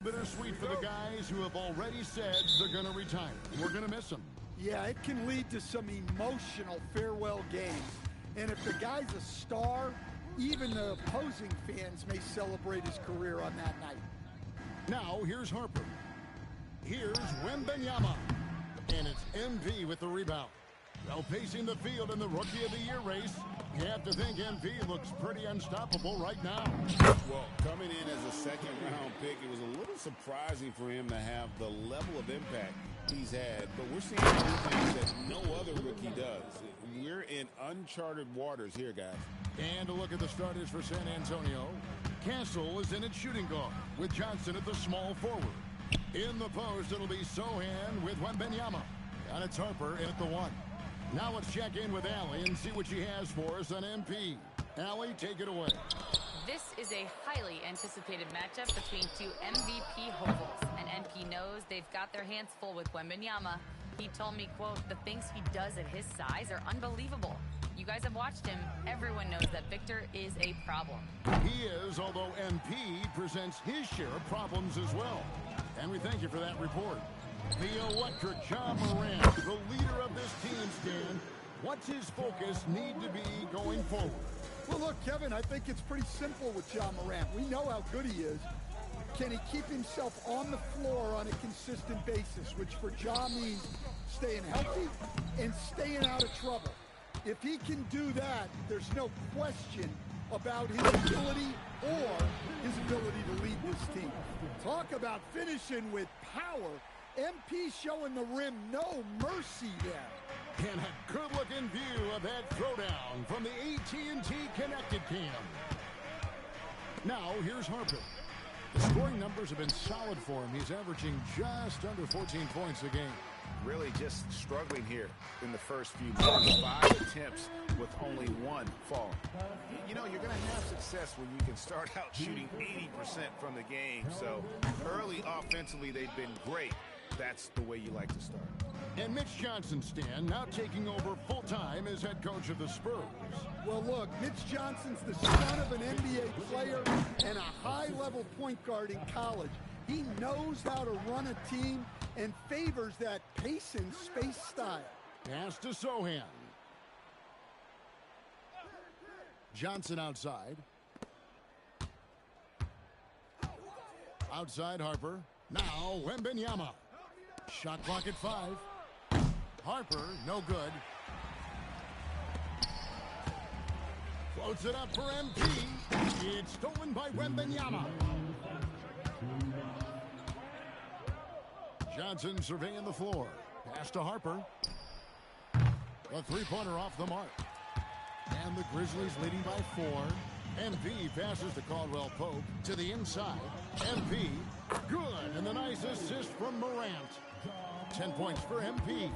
Bittersweet for the guys who have already said they're going to retire. We're going to miss them. Yeah, it can lead to some emotional farewell games. And if the guy's a star, even the opposing fans may celebrate his career on that night. Now, here's Harper. Here's Wembanyama. And it's MP with the rebound. Well, pacing the field in the Rookie of the Year race, you have to think MP looks pretty unstoppable right now. Well, coming in as a second-round pick, it was a little surprising for him to have the level of impact he's had. But we're seeing things that no other rookie does. We're in uncharted waters here, guys. And a look at the starters for San Antonio. Castle is in at shooting guard with Johnson at the small forward. In the post, it'll be Sohan with Wembanyama. And it's Harper in at the 1. Now let's check in with Allie and see what she has for us on MP. Allie, take it away. This is a highly anticipated matchup between two MVP hopefuls, and MP knows they've got their hands full with Wembanyama. He told me, quote, "The things he does at his size are unbelievable. You guys have watched him. Everyone knows that Victor is a problem." He is, although MP presents his share of problems as well. And we thank you for that report. The electric John Morant, the leader of this team, Stan. What's his focus need to be going forward? Well, look, Kevin, I think it's pretty simple with John Morant. We know how good he is. Can he keep himself on the floor on a consistent basis, which for John means staying healthy and staying out of trouble. If he can do that, there's no question about his ability or his ability to lead this team. Talk about finishing with power. MP showing the rim no mercy there. And a good-looking view of that throwdown from the AT&T Connected Cam. Now, here's Harper. The scoring numbers have been solid for him. He's averaging just under 14 points a game. Really just struggling here in the first few minutes. 5 attempts with only 1 falling. You know, you're going to have success when you can start out shooting 80% from the game. So early offensively, they've been great. That's the way you like to start. And Mitch Johnson, Stan, now taking over full-time as head coach of the Spurs. Well, look, Mitch Johnson's the son of an NBA player and a high-level point guard in college. He knows how to run a team and favors that pace and space style. Pass to Sohan. Johnson outside. Outside Harper. Now Wembanyama. Shot clock at 5. Harper, no good. Floats it up for MP. It's stolen by Wembanyama. Johnson surveying the floor. Pass to Harper. A three-pointer off the mark. And the Grizzlies leading by 4. MP passes to Caldwell Pope to the inside. MP, good. And the nice assist from Morant. 10 points for MP.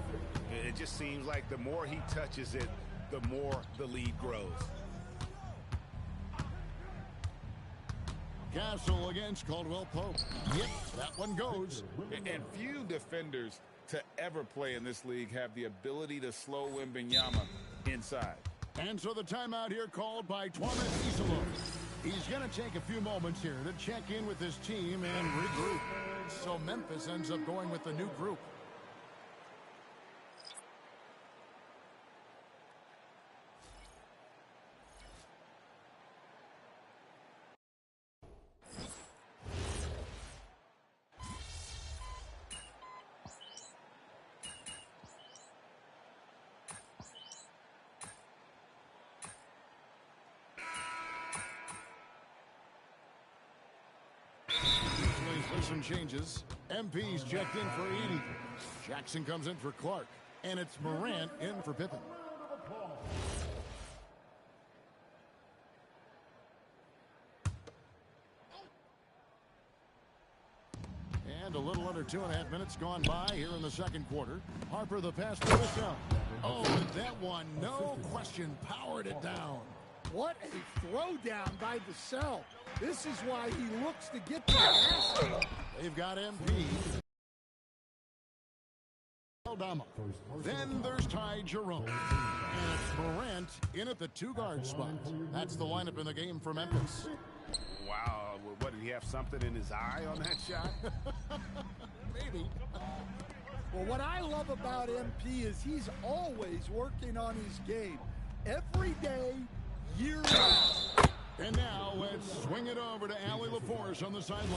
It just seems like the more he touches it, the more the lead grows. Castle against Caldwell Pope. Yep, that one goes. And few defenders to ever play in this league have the ability to slow Wembanyama inside. And so the timeout here called by Twamet Isolo. He's going to take a few moments here to check in with his team and regroup. So Memphis ends up going with the new group. Some changes. MP's checked in for Edie. Jackson comes in for Clark. And it's Morant in for Pippen. And a little under 2.5 minutes gone by here in the second quarter. Harper the pass to Michelle. Oh, that one, no question, powered it down. What a throwdown by Vassell. This is why he looks to get the basket. They've got MP. Then there's Ty Jerome. And it's Morant in at the 2-guard spot. That's the lineup in the game for Memphis. Wow, what, did he have something in his eye on that shot? Maybe. Well, what I love about MP is he's always working on his game. Every day, year round. And now let's swing it over to Allie LaForce on the sideline.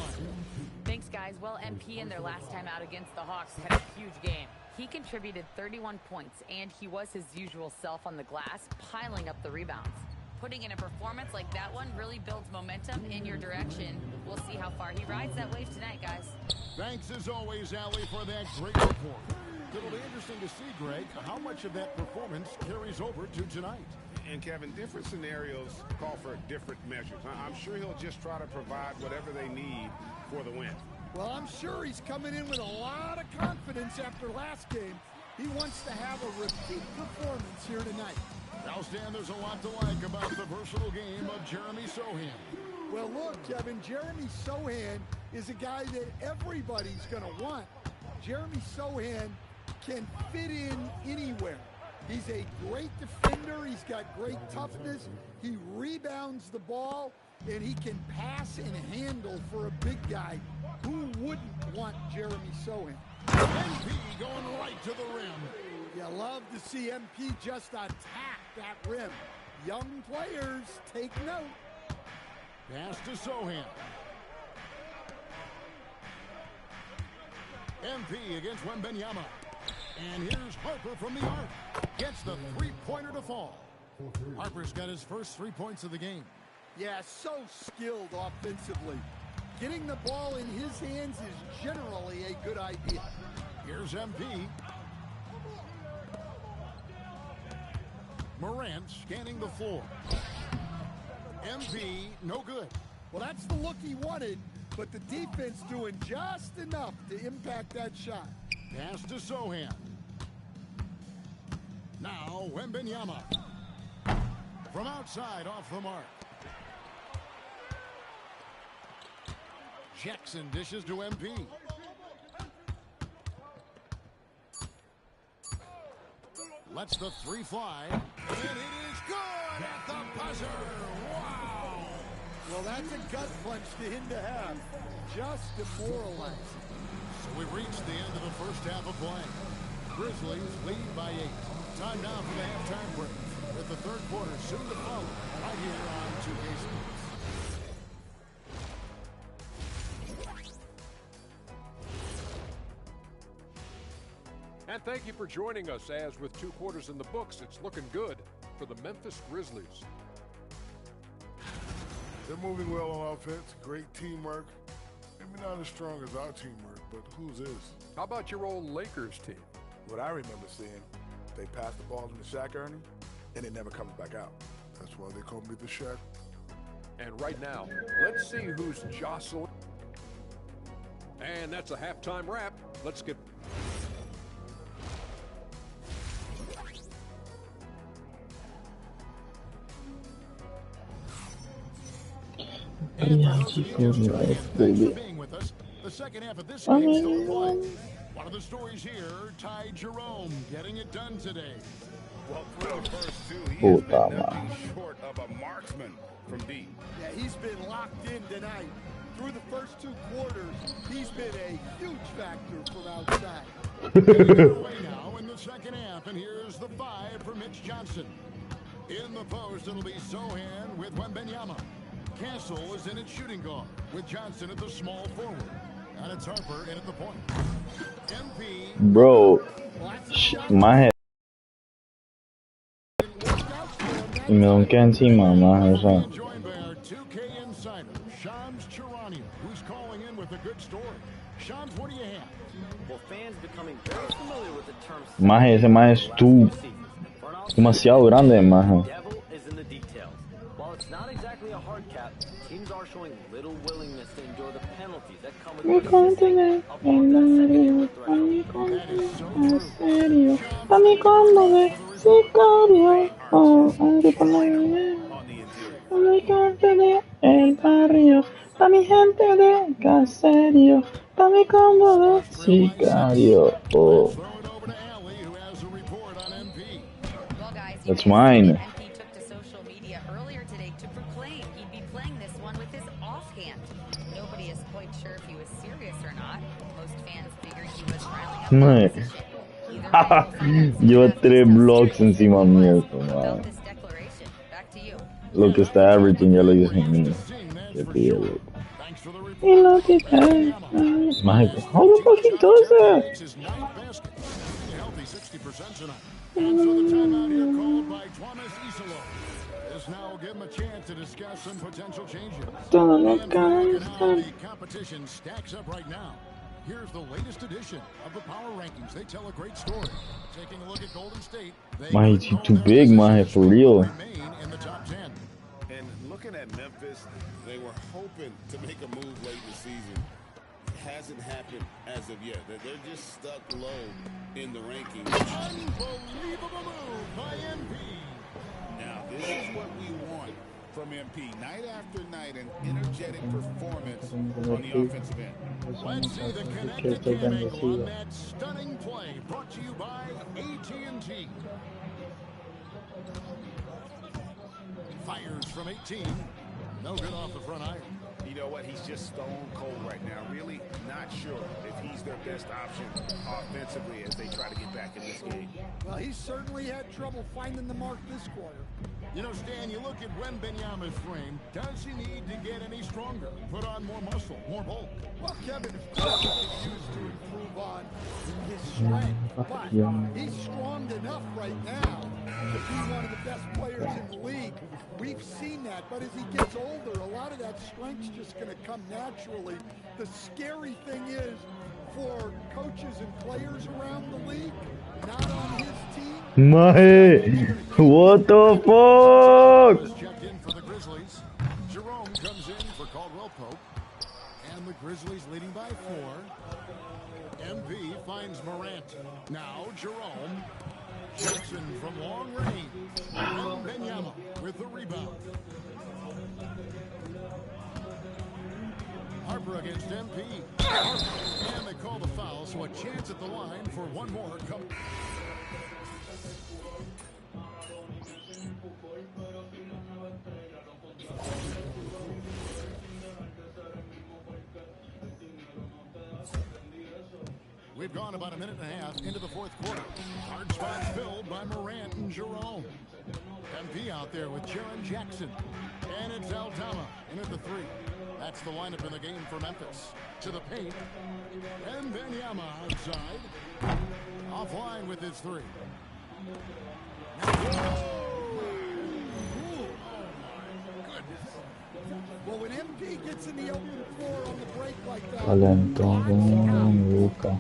Thanks, guys. Well, MP in their last time out against the Hawks had a huge game. He contributed 31 points, and he was his usual self on the glass, piling up the rebounds. Putting in a performance like that one really builds momentum in your direction. We'll see how far he rides that wave tonight, guys. Thanks as always, Allie, for that great report. It'll be interesting to see, Greg, how much of that performance carries over to tonight. And Kevin, different scenarios call for different measures. I'm sure he'll just try to provide whatever they need for the win. Well, I'm sure he's coming in with a lot of confidence after last game. He wants to have a repeat performance here tonight. Now, Stan, there's a lot to like about the versatile game of Jeremy Sohan. Well, look, Kevin, Jeremy Sohan is a guy that everybody's going to want. Jeremy Sohan can fit in anywhere. He's a great defender. He's got great toughness. He rebounds the ball, and he can pass and handle for a big guy. Who wouldn't want Jeremy Sohan? MP going right to the rim. You love to see MP just attack that rim. Young players, take note. Pass to Sohan. MP against Wembanyama. And here's Harper from the arc. Gets the three-pointer to fall. Harper's got his first 3 points of the game. Yeah, so skilled offensively. Getting the ball in his hands is generally a good idea. Here's MP. Morant scanning the floor. MP, no good. Well, that's the look he wanted, but the defense doing just enough to impact that shot. Pass to Sohan. Now, Wembanyama. From outside, off the mark. Jackson dishes to MP. Lets the three fly. And it is good at the buzzer. Wow. Well, that's a gut punch to him to have. Just demoralizing. So we've reached the end of the first half of play. Grizzlies lead by 8. Time now for the halftime break, with the third quarter soon to follow right here on 2K Sports. And thank you for joining us, as with 2 quarters in the books, it's looking good for the Memphis Grizzlies. They're moving well on offense, great teamwork. Maybe not as strong as our teamwork, but whose is? How about your old Lakers team? What I remember seeing, they pass the ball into Shaq Ernie, and it never comes back out. That's why they call me the Shaq. And right now, let's see who's jostling. And that's a halftime wrap. Let's get... Being with us. The second half of this game still play. One of the stories here, Ty Jerome getting it done today. Well, through the first 2, he has been nothing short of a marksman from deep. Yeah, he's been locked in tonight. Through the first 2 quarters, he's been a huge factor from outside. Away now in the second half, and here's the 5 for Mitch Johnson. In the post, it'll be Sohan with Wembanyama. Castle is in at shooting guard with Johnson at the small forward. And it's Harper in at the point. MP. Bro, my head. 你们用干净吗？还是？ Joined by our 2K insider, Shams Charania, who's calling in with a good story. Shams, what do you have? Well, fans becoming very familiar with the term. Maje, ese maje es tú. Demasiado grande, maje. Devil is in the details. While it's not exactly a hard cap, teams are showing little willingness to endure the penalties that come with Me contiene el barrio, a mi contiene serio, a mi cómodo sicario, oh, ande por la vida. A mi contiene el barrio, a mi gente de caserio, a mi cómodo sicario, oh. Well, guys, That's mine. MP took to social media earlier today to proclaim he'd be playing this one with his Mae. Lleva 3 blocks encima mío, mae. This declaration. Back to you. Lo que está averaging ya lo hizo en mí. Qué tío, loco. Y lo que está... Mae, how the fuck he does that? Healthy 60% tonight. And so the timeout here called by Thomas Isolo. This now will give him a chance to discuss some potential changes. Todo lo And que how está... the competition stacks up right now. Here's the latest edition of the power rankings. They tell a great story. Taking a look at Golden State. Mae, he's too big, mae, for real. Remain in the top 10. And looking at Memphis, they were hoping to make a move late in the season. It hasn't happened as of yet. They're just stuck low in the rankings. Unbelievable move by MP. Now, this is what we want from MP. Night after night, an energetic performance on the offensive end. Let's see the connected cam angle on that stunning play. Brought to you by AT&T. Fires from 18. No good off the front iron. You know what? He's just stone cold right now. Really not sure if he's their best option offensively as they try to get back in this game. Well, he's certainly had trouble finding the mark this quarter. You know, Stan, you look at Wembanyama's frame. Does he need to get any stronger? Put on more muscle, more bulk? Well, Kevin, of course, he could use to improve on his strength, but he's strong enough right now to be one of the best players in the league. We've seen that, but as he gets older, a lot of that strength's just going to come naturally. The scary thing is, for coaches and players around the league, not on his team. Mae, what the fuck? Checked in for the Grizzlies. Jerome comes in for Caldwell Pope. And the Grizzlies leading by 4. MV finds Morant. Now Jerome. Jackson from long range. And Benyama with the rebound. Harper against MP. And they call the foul, so a chance at the line for one more. We've gone about a minute and a half into the fourth quarter. Hard spots filled by Morant and Jerome. MP out there with Jaren Jackson. And it's Aldama in at the 3. That's the lineup in the game for Memphis. To the paint. And Benyama outside. Offline with his 3. Well, when MP gets in the open floor on the break like that, Calentón, Luca.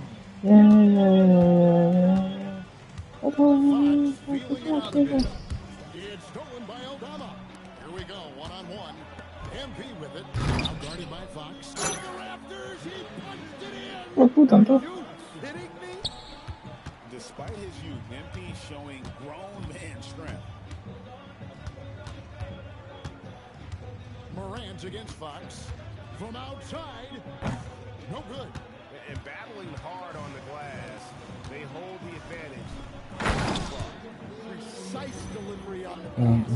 It's stolen by Aldama. Here we go, one-on-one. MP with it. Now guarded by Fox. To the rafters, he punched it in. hitting me. Despite his youth, MP showing grown man strength. Morant against Fox. From outside. No good. And battling hard on the glass, they hold the advantage. Precise delivery on the pass.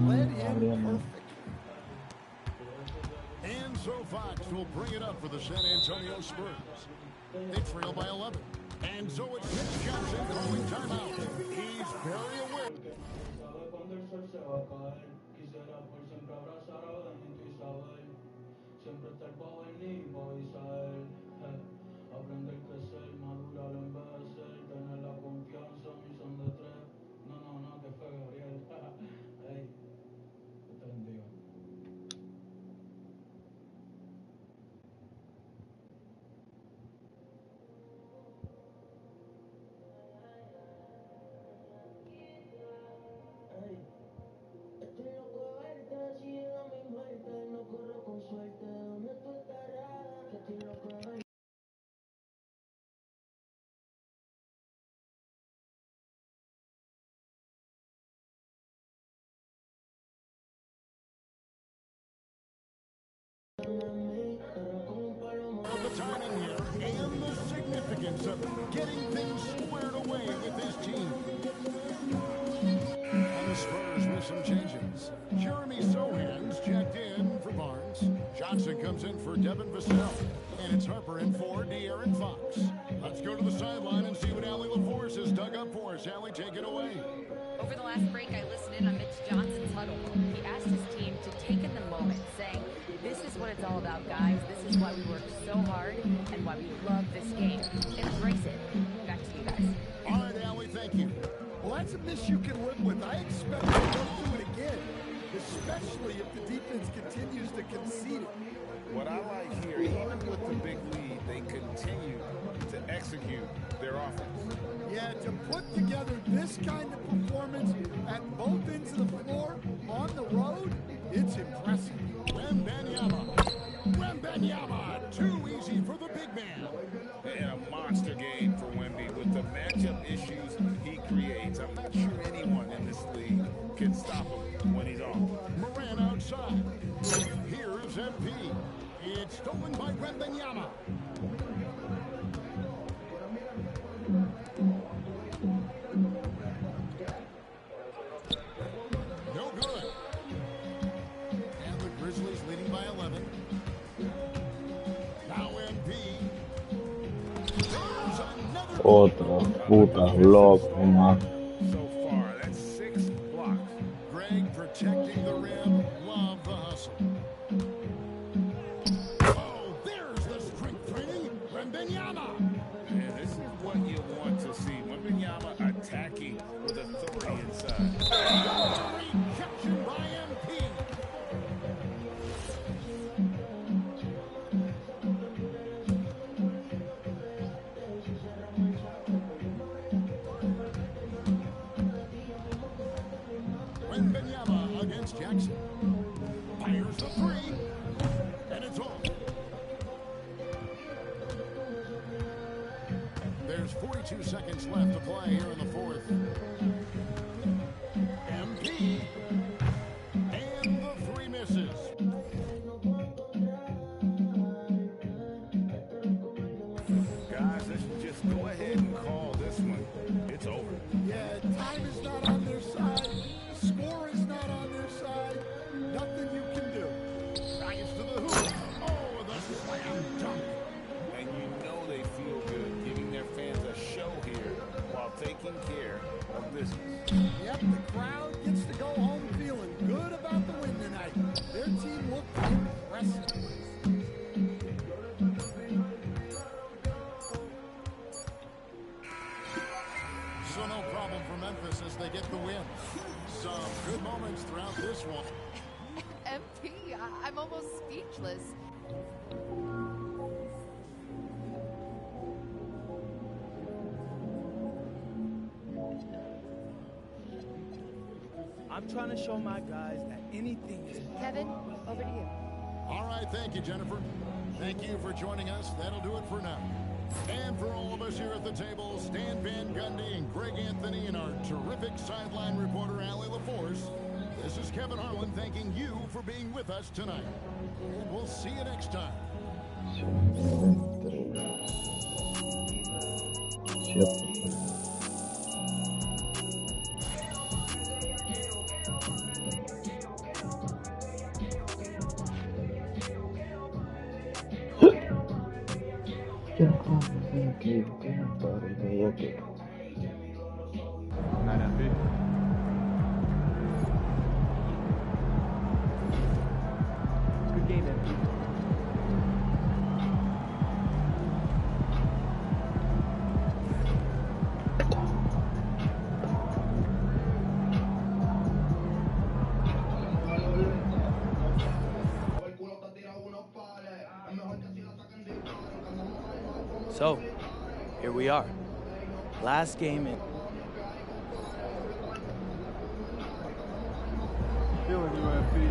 Led in perfect. And so Fox will bring it up for the San Antonio Spurs. They trail by 11. And so it's Mitch Johnson calling timeout. He's very aware. Aprende a crecer, madura al envejecer, tener la confianza, mi son de 3. No, que fue Gabriel. Hey, que te bendiga. Hey, estoy loco de verte, sigue a mi muerte, no corro con suerte, ¿dónde tú estarás? Que estoy loco de verte. Of the timing here and the significance of getting things squared away with his team. And the Spurs with some changes. Jeremy Sohan's checked in for Barnes. Johnson comes in for Devin Vassell. And it's Harper in for De'Aaron Fox. Let's go to the sideline and Sally, take it away. Over the last break, I listened in on Mitch Johnson's huddle. He asked his team to take in the moment, saying, "This is what it's all about, guys. This is why we work so hard and why we love this game. Embrace it." Back to you guys. All right, Allie, thank you. Well, that's a miss you can live with. I expect them to do it again, especially if the defense continues to concede it. What I like here, even with the big lead, they continue to execute their offense. Yeah, to put together this kind of performance at both ends of the floor on the road, it's impressive. Wembanyama, too easy for the big man. And a monster game for Wemby with the matchup issues he creates. I'm not sure anyone in this league can stop him when he's on. Moran outside. Here's MP. It's stolen by Wembanyama. No good. And the Grizzlies leading by 11. Now MP. There's another. Otra puta loco, man. So far, that's 6 blocks. Greg protecting the rim. Love the hustle. Oh, there's the strength training. Wembanyama. And this is what you want to see. Wembanyama attacking with authority inside. Rejection by MP. Wembanyama against Jackson. Fires the three. And it's off. There's 42 seconds left to play here in the fourth. MP. And the three misses. Guys, let's just go ahead and call this one. It's over. Yeah, time is not on their side. Score is not on their side. Nothing you can do. Drives to the hoop. Oh, the slam dunk. And you know they feel good, giving their fans a show here while taking care of business. Yep, the crowd gets to go home feeling good about the win tonight. Their team looked impressive. So no problem for Memphis as they get the win. Some good moments throughout this one. MP, I'm almost speechless. I'm trying to show my guys that anything is possible. Kevin, over to you. All right, thank you, Jennifer. Thank you for joining us. That'll do it for now. And for all of us here at the table, Stan Van Gundy and Greg Anthony and our terrific sideline reporter, Allie LaForce, this is Kevin Harlan thanking you for being with us tonight. And we'll see you next time. Good game, MP. So, here we are. Last game in. Feeling you, MP.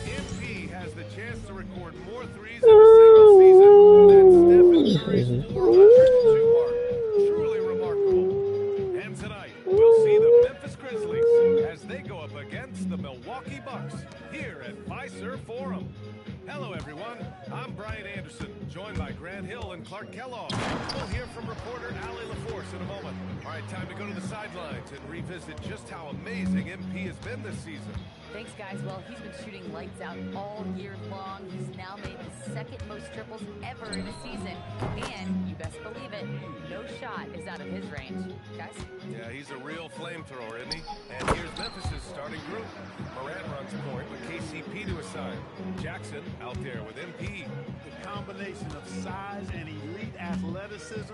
MP has the chance to record more threes in a single season than Stephen Curry's 402 mark. Truly remarkable. Hello, everyone. I'm Brian Anderson, joined by Grant Hill and Clark Kellogg. We'll hear from reporter Allie LaForce in a moment. All right, time to go to the sidelines and revisit just how amazing MP has been this season. Thanks, guys. Well, he's been shooting lights out all year long. He's now made the second most triples ever in a season. And, you best believe it, no shot is out of his range. Guys? Yeah, he's a real flamethrower, isn't he? And here's Memphis' starting group. Morant runs point with KCP to his side. Jackson out there with MP. The combination of size and elite athleticism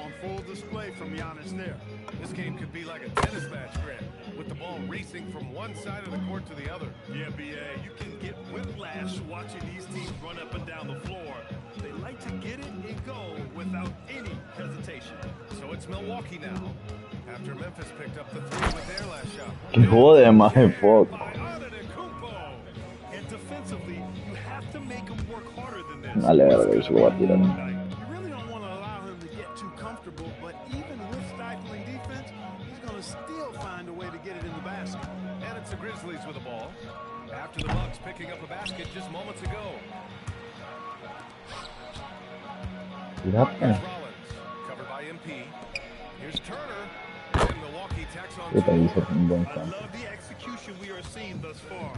on full display from Giannis there. This game could be like a tennis match, Grant, with the ball racing from one side of the court to the other. Yeah, B.A., you can get whiplash watching these teams run up and down the floor. They like to get it and go without any hesitation. So it's Milwaukee now, after Memphis picked up the three with their last shot. Que jode, maje, fuck. And defensively, you have to make him work harder than this. Dale, verga, se lo va a tirar. You really don't want to allow him to get too comfortable, but even with stifling defense, he's going to still find a way to get it in the basket. And it's the Grizzlies with the ball, after the Bucks picking up a basket just moments ago. Here's Rollins, covered by MP. Here's Turner, and Milwaukee tacks on two. I love the execution we are seeing thus far.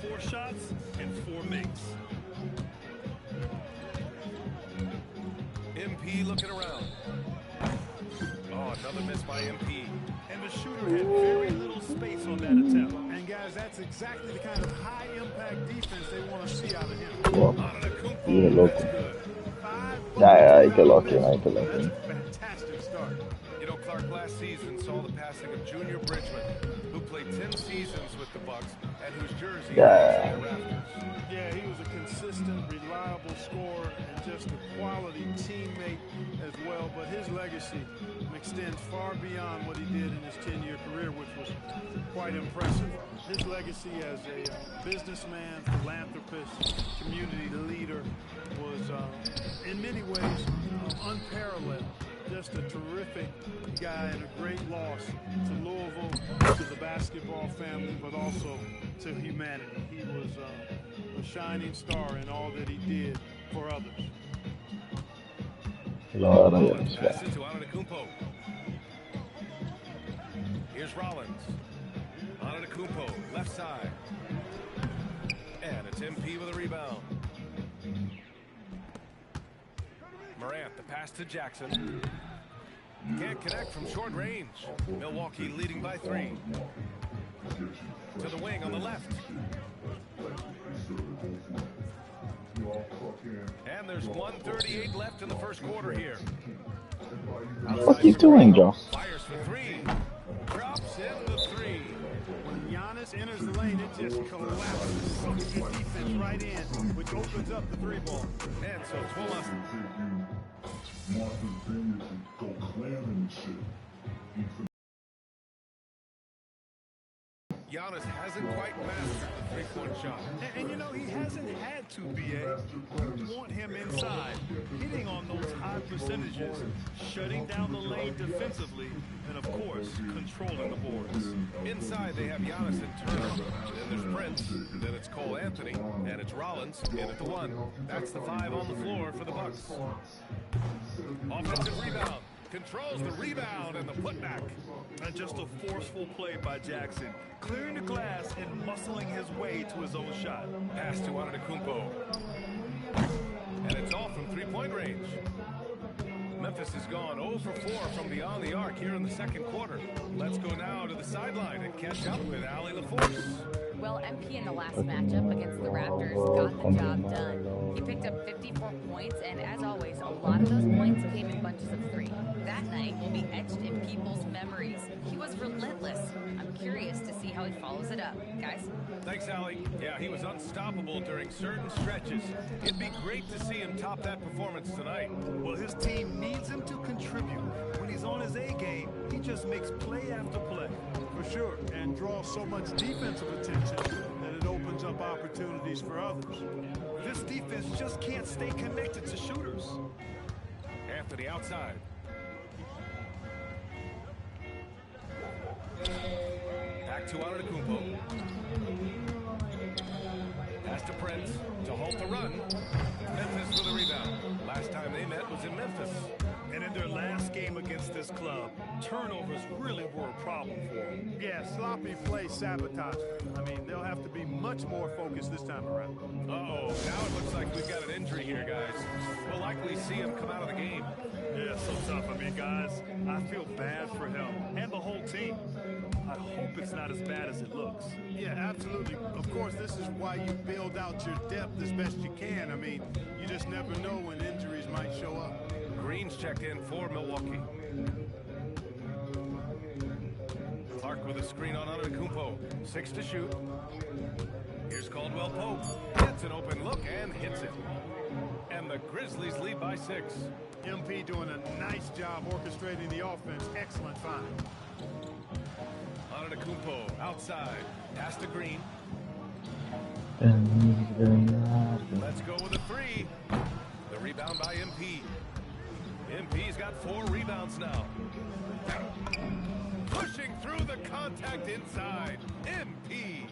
4 shots and 4 makes. MP looking around. Oh, another miss by MP. And the shooter had very little space on that attempt. And guys, that's exactly the kind of high-impact defense they want to see out of him. You're loco. Hay que lo hacen. Fantastic start. You know, Clark last season saw the passing of Junior Bridgman, who played 10 seasons with the Bucks and whose jersey Yeah. the Raptors. Yeah, he was a consistent, reliable scorer and just a quality teammate as well. But his legacy extends far beyond what he did in his 10-year career, which was quite impressive. His legacy as a businessman, philanthropist, community leader was, in many ways, unparalleled. Just a terrific guy and a great loss to Louisville, to the basketball family, but also to humanity. He was a shining star in all that he did for others. Passes to Antetokounmpo. Here's Rollins. Antetokounmpo, left side. And it's MP with a rebound. Morant, the pass to Jackson. Can't connect from short range. Milwaukee leading by 3. To the wing on the left. And there's 1:38 left in the first quarter here. What you doing, Joe? Fires for 3. Drops in the 3. When Giannis enters the lane, it just collapses. Sucks the defense right in, which opens up the 3-ball. And so Thomas. Giannis hasn't quite mastered the three-point shot. And you know, he hasn't had to, B.A. You want him inside, hitting on those high percentages, shutting down the lane defensively, and of course, controlling the boards. Inside, they have Giannis and Turner. Then there's Prince. Then it's Cole Anthony. And it's Rollins in at the 1. That's the 5 on the floor for the Bucks. Offensive rebound. Controls the rebound and the putback. And just a forceful play by Jackson, clearing the glass and muscling his way to his own shot. Pass to Antetokounmpo. And it's off from three-point range. Memphis has gone 0 for 4 from beyond the arc here in the second quarter. Let's go now to the sideline and catch up with Allie LaForce. Well, MP in the last matchup against the Raptors got the job done. He picked up 54 points, and as always, a lot of those points came in bunches of 3. That night will be etched in people's memories. He was relentless. I'm curious to see how he follows it up. Guys? Thanks, Allie. Yeah, he was unstoppable during certain stretches. It'd be great to see him top that performance tonight. Well, his team needs him to contribute. When he's on his A game, he just makes play after play. For sure, and draws so much defensive attention that it opens up opportunities for others. This defense just can't stay connected to shooters. Anthony outside. Back to Antetokounmpo. Pass to Prince to halt the run. Memphis with a rebound. Last time they met was in Memphis. And in their last game against this club, turnovers really were a problem for them. Yeah, sloppy play sabotage. I mean, they'll have to be much more focused this time around. Uh-oh, now it looks like we've got an injury here, guys. We'll likely see him come out of the game. Yeah, so tough. I mean, guys, I feel bad for him and the whole team. I hope it's not as bad as it looks. Yeah, absolutely. Of course, this is why you build out your depth as best you can. I mean, you just never know when injuries might show up. Green's checked in for Milwaukee. Clark with a screen on Antetokounmpo. 6 to shoot. Here's Caldwell Pope. Gets an open look and hits it. And the Grizzlies lead by 6. MP doing a nice job orchestrating the offense. Excellent find. Antetokounmpo outside. Pass to Green. Let's go with a 3. The rebound by MP. MP's got 4 rebounds now. Pushing through the contact inside. MP.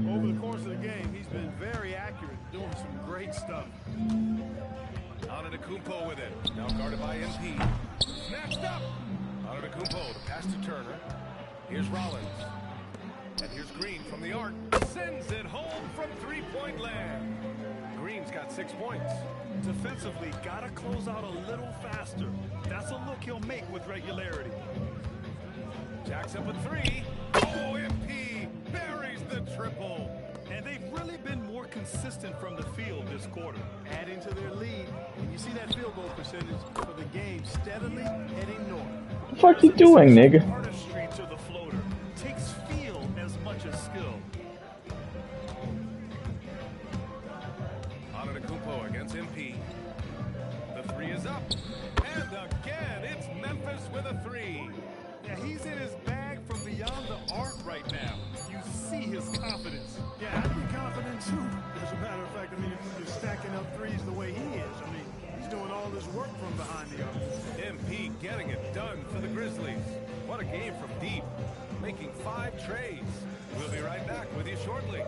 Over the course of the game, he's been very accurate, doing some great stuff. Antetokounmpo with it. Now guarded by MP. Snatched up. Antetokounmpo, the pass to Turner. Here's Rollins. And here's Green from the arc. Sends it home from three-point land. Green's got 6 points. Defensively, gotta close out a little faster. That's a look he'll make with regularity. Jacks up a 3. Oh, MP buries the triple. And they've really been more consistent from the field this quarter. Adding to their lead. And you see that field goal percentage for the game steadily heading north. What the fuck you doing, nigga? Artistry to the floater. Takes feel as much as skill. Antetokounmpo against MP. The 3 is up. And again, it's Memphis with a 3. Yeah, he's in his bag from beyond the arc right now. You see his confidence. Yeah, I'd be confident too. As a matter of fact, I mean, if you're stacking up threes the way he is, I mean, he's doing all this work from behind the arc. MP getting it done for the Grizzlies. What a game from deep. Making 5 trays. We'll be right back with you shortly.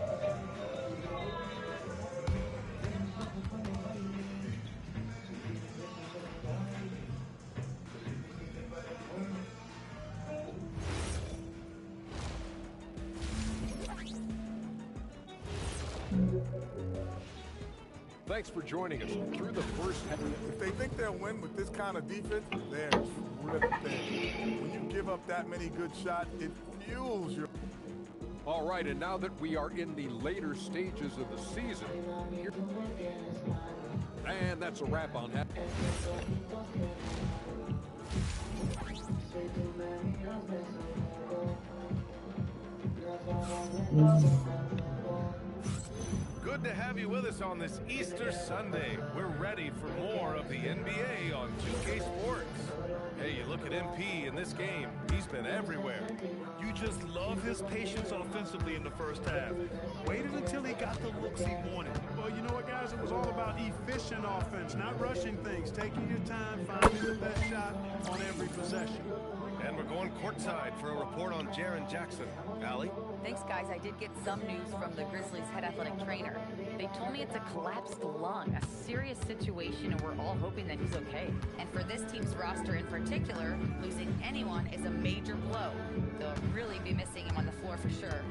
Thanks for joining us through the first half. If they think they'll win with this kind of defense, they're really thin. When you give up that many good shots, it fuels your... All right, and now that we are in the later stages of the season, and that's a wrap on that. Good to have you with us on this Easter Sunday. We're ready for more of the NBA on 2K Sports. Hey, you look at MP in this game, he's been everywhere. You just love his patience offensively in the first half. Waited until he got the looks he wanted. Well, you know what, guys? It was all about efficient offense, not rushing things, taking your time, finding the best shot on every possession. And we're going courtside for a report on Jaren Jackson. Allie? Thanks, guys. I did get some news from the Grizzlies' head athletic trainer. They told me it's a collapsed lung, a serious situation, and we're all hoping that he's okay. And for this team's roster in particular, losing anyone is a major blow. They'll really be missing him on the floor for sure.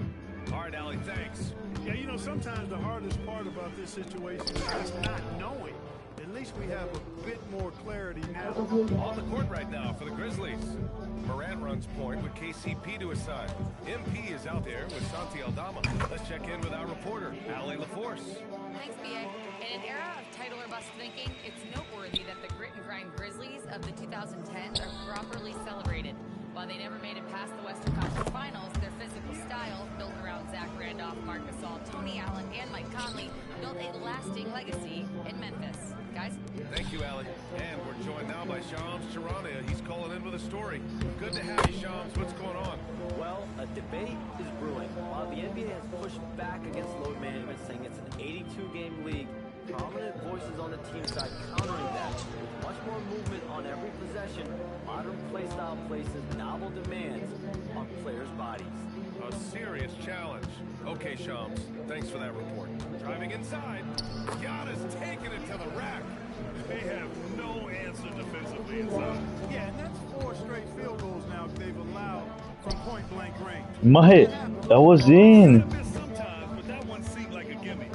All right, Allie, thanks. Yeah, you know, sometimes the hardest part about this situation is just not knowing. At least we have a bit more clarity now. On the court right now for the Grizzlies. Morant runs point with KCP to his side. MP is out there with Santi Aldama. Let's check in with our reporter, Allie LaForce. Thanks, B.A. In an era of title or bust thinking, it's noteworthy that the grit and grind Grizzlies of the 2010s are properly celebrated. While they never made it past the Western Conference Finals, their physical style, built around Zach Randolph, Marc Gasol, Tony Allen, and Mike Conley, built a lasting legacy in Memphis. Guys? Thank you, Allie. And we're joined now by Shams Charania. He's calling in with a story. Good to have you, Shams. What's going on? Well, a debate is brewing. While the NBA has pushed back against load management, saying it's an 82-game league, prominent voices on the team side countering that. With much more movement on every possession, modern playstyle places novel demands on players' bodies. A serious challenge. Okay, Shams, thanks for that report. Driving inside, Giannis taking it to the rack. They have no answer defensively inside. Yeah, and that's 4 straight field goals now they've allowed from point-blank range. Mahe, that was in. Sometimes, but that one seemed like a gimme.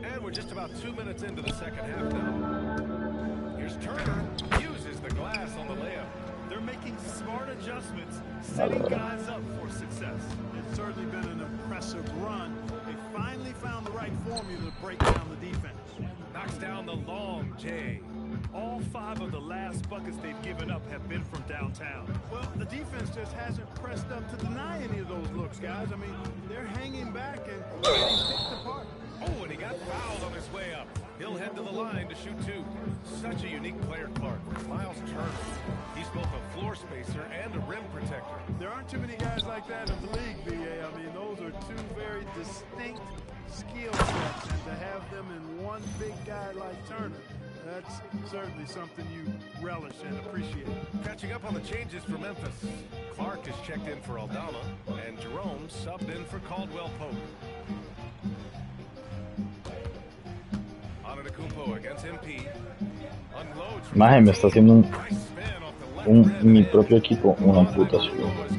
And we're just about 2 minutes into the second half now. Here's Turner, uses the glass on the layup. They're making smart adjustments, setting guys up for success. It's certainly been an impressive run. They finally found the right formula to break down the defense. Knocks down the long J. All 5 of the last buckets they've given up have been from downtown. Well, the defense just hasn't pressed up to deny any of those looks, guys. I mean, they're hanging back and getting picked apart. Oh, and he got fouled on his way up. He'll head to the line to shoot 2. Such a unique player, Clark. Miles Turner. He's both a floor spacer and a rim protector. There aren't too many guys like that in the league, BA. I mean, those are 2 very distinct skill sets, and to have them in one big guy like Turner, that's certainly something you relish and appreciate. Catching up on the changes for Memphis. Clark is checked in for Aldama, and Jerome subbed in for Caldwell Pope. Antetokounmpo against MP. Unloads. Mahe, me está haciendo mi propio equipo una puta ciudad.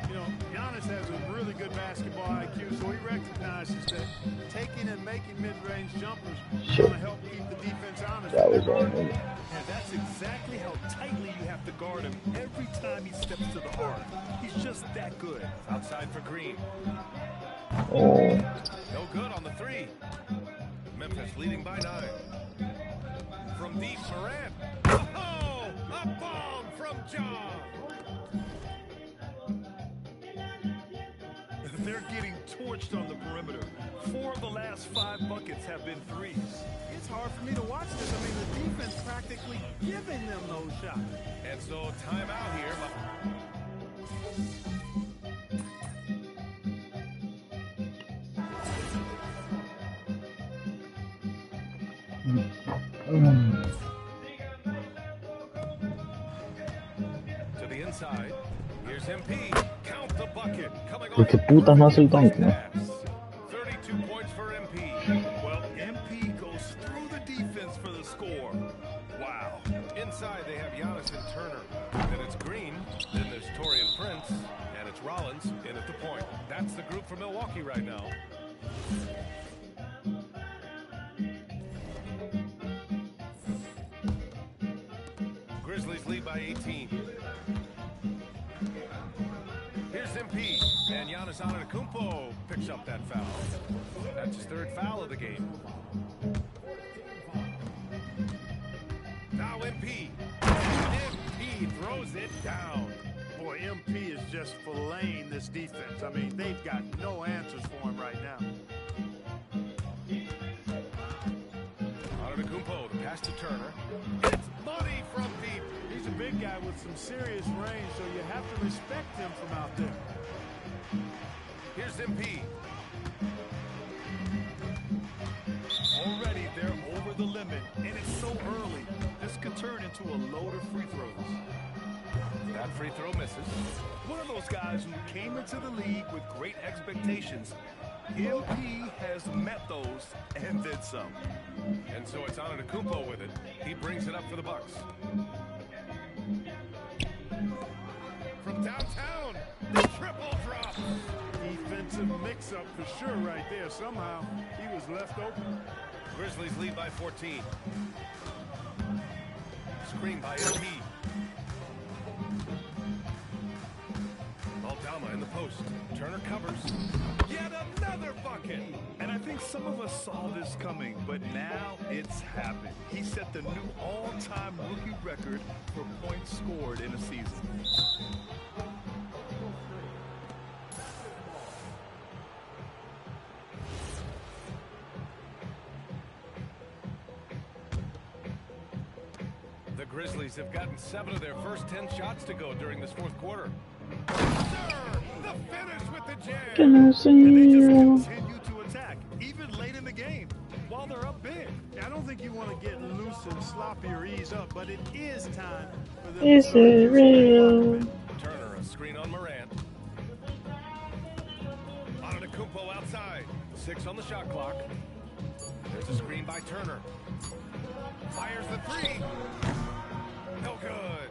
You know, Giannis has a really good basketball IQ, so he recognizes that taking and making mid-range jumpers is going to help keep the defense honest. That was all. And that's exactly how tightly you have to guard him every time he steps to the arc. He's just that good. Outside for Green. Oh. No good on the 3. Memphis leading by 9. From deep, Morant. Oh, a bomb from John. They're getting torched on the perimeter. 4 of the last 5 buckets have been threes. It's hard for me to watch this. I mean, the defense practically giving them those shots. And so timeout here. To the inside. Here's MP. Count the bucket. Coming ¿Por qué putas no hace el dunk, no? 32 points for MP. Well, MP goes through the defense for the score. Wow. Inside they have Giannis and Turner. Then it's Green. Then there's Taurean Prince. And it's Rollins in at the point. That's the group for Milwaukee right now. Grizzlies lead by 18. Here's MP. And Giannis Antetokounmpo picks up that foul. That's his 3rd foul of the game. Now MP. MP throws it down. Boy, MP is just filleting this defense. I mean, they've got no answers for him right now. Antetokounmpo, the pass to Turner. It's money from deep. He's a big guy with some serious range, so you have to respect him from out there. Here's MP. Already they're over the limit, and it's so early. This could turn into a load of free throws. That free throw misses. One of those guys who came into the league with great expectations. MP has met those and then some. And so it's Antetokounmpo with it. He brings it up for the Bucks. From downtown, the triple drop. Defensive mix-up for sure right there. Somehow he was left open. Grizzlies lead by 14. Screen by MP. Aldama in the post. Turner covers. Yet another bucket. And I think some of us saw this coming, but now it's happened. He set the new all-time rookie record for points scored in a season. The Grizzlies have gotten 7 of their first 10 shots to go during this 4th quarter. Sir, The finish with the jam. Can I see And they just you? continue to attack, even late in the game, while they're up big. I don't think you want to get loose and sloppy or ease up, but it is time for them to Is start it using that clock a real? bit. Turner, a screen on Morant. Antetokounmpo outside. 6 on the shot clock. There's a screen by Turner. Fires the 3. No good.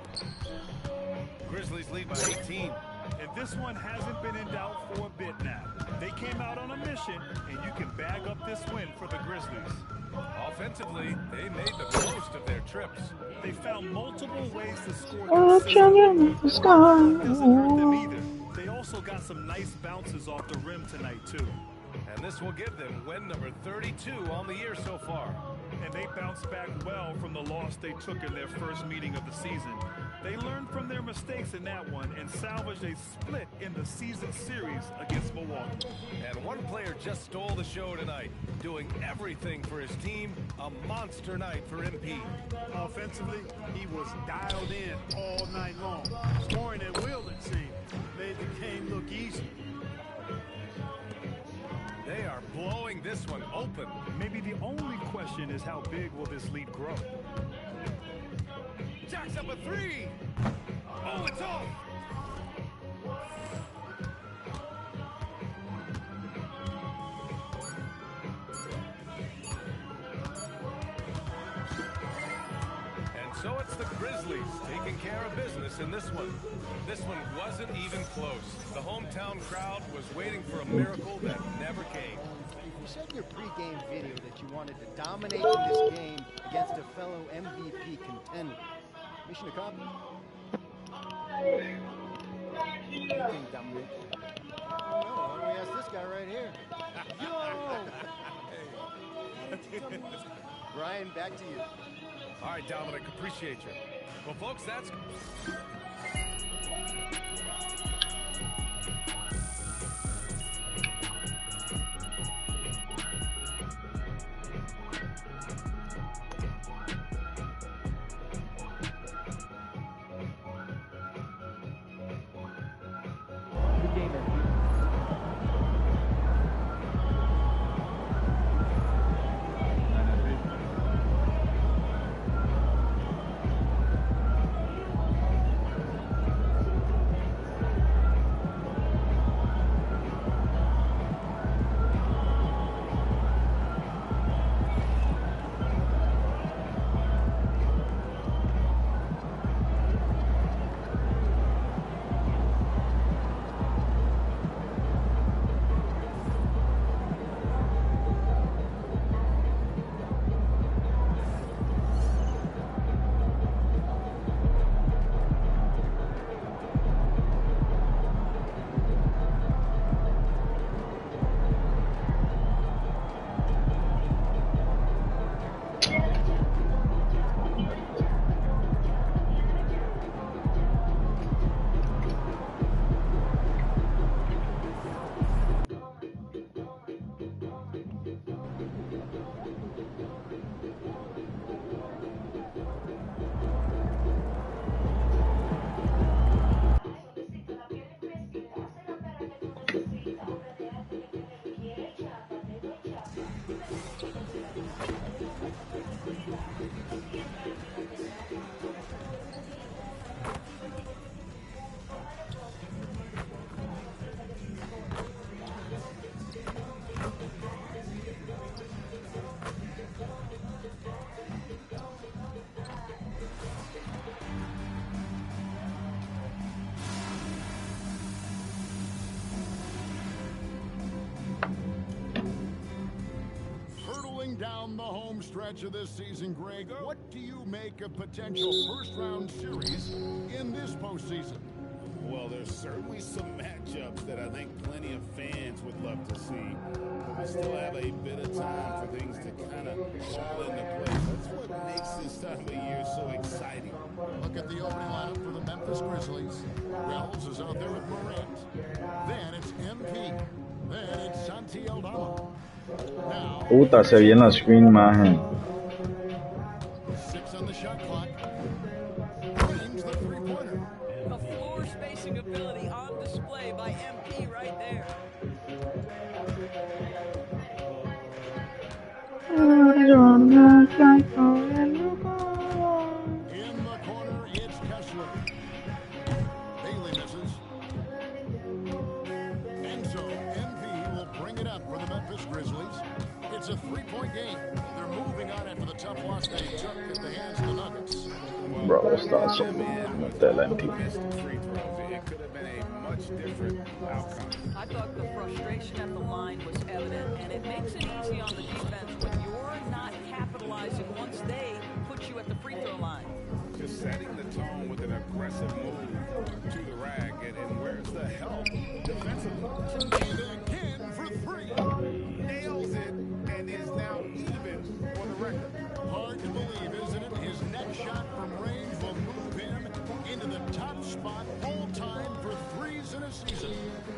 Grizzlies lead by 18. And this one hasn't been in doubt for a bit now. They came out on a mission, and you can bag up this win for the Grizzlies. Offensively, they made the most of their trips. They found multiple ways to score Oh, children consistently. of the sky. Doesn't hurt them either. They also got some nice bounces off the rim tonight, too. And this will give them win number 32 on the year so far. And they bounced back well from the loss they took in their first meeting of the season. They learned from their mistakes in that one and salvaged a split in the season series against Milwaukee. And one player just stole the show tonight, doing everything for his team. A monster night for MP. Offensively, he was dialed in all night long. Scoring at will, it seemed, made the game look easy. They are blowing this one open. Maybe the only question is how big will this lead grow? Jacks up a 3. Oh, it's off. And so it's the Grizzlies taking care of business in this one. This one wasn't even close. The hometown crowd was waiting for a miracle that never came. You said in your pregame video that you wanted to dominate in this game against a fellow MVP contender. Mission accomplished. What do you think, Dominic? Why don't we ask this guy right here? Yo! Brian, back to you. All right, Dominic, appreciate you. Well, folks, that's... Down the home stretch of this season, Greg, what do you make of potential first-round series in this postseason? Well, there's certainly some matchups that I think plenty of fans would love to see. But we still have a bit of time for things to kind of fall into place. That's what makes this time of year so exciting. Look at the opening lineup for the Memphis Grizzlies. Wells is out there with Morant. Then it's MP. Then it's Santi Aldama. Puta, se viene la screen, maje. 6 on the shot clock. Brings the three-pointer. The floor spacing ability on display by MP right there. In the corner, it's Kessler. Bailey misses. And so, MV will bring it up for the Memphis Grizzlies. It's a 3-point game. They're moving on after the tough loss they took at the hands of the Nuggets. Bro, sta solo metteva MP. It could have been a much different outcome. I thought the frustration at the line was evident, and it makes it easy on the defense when you're not capitalizing once they put you at the free throw line. Just setting the tone with an aggressive move to the rack, and where's the help defensively? And again for three. Nails it and is now even for the record. Hard to believe, isn't it? His next shot from range will move him into the top spot all time for threes in a season.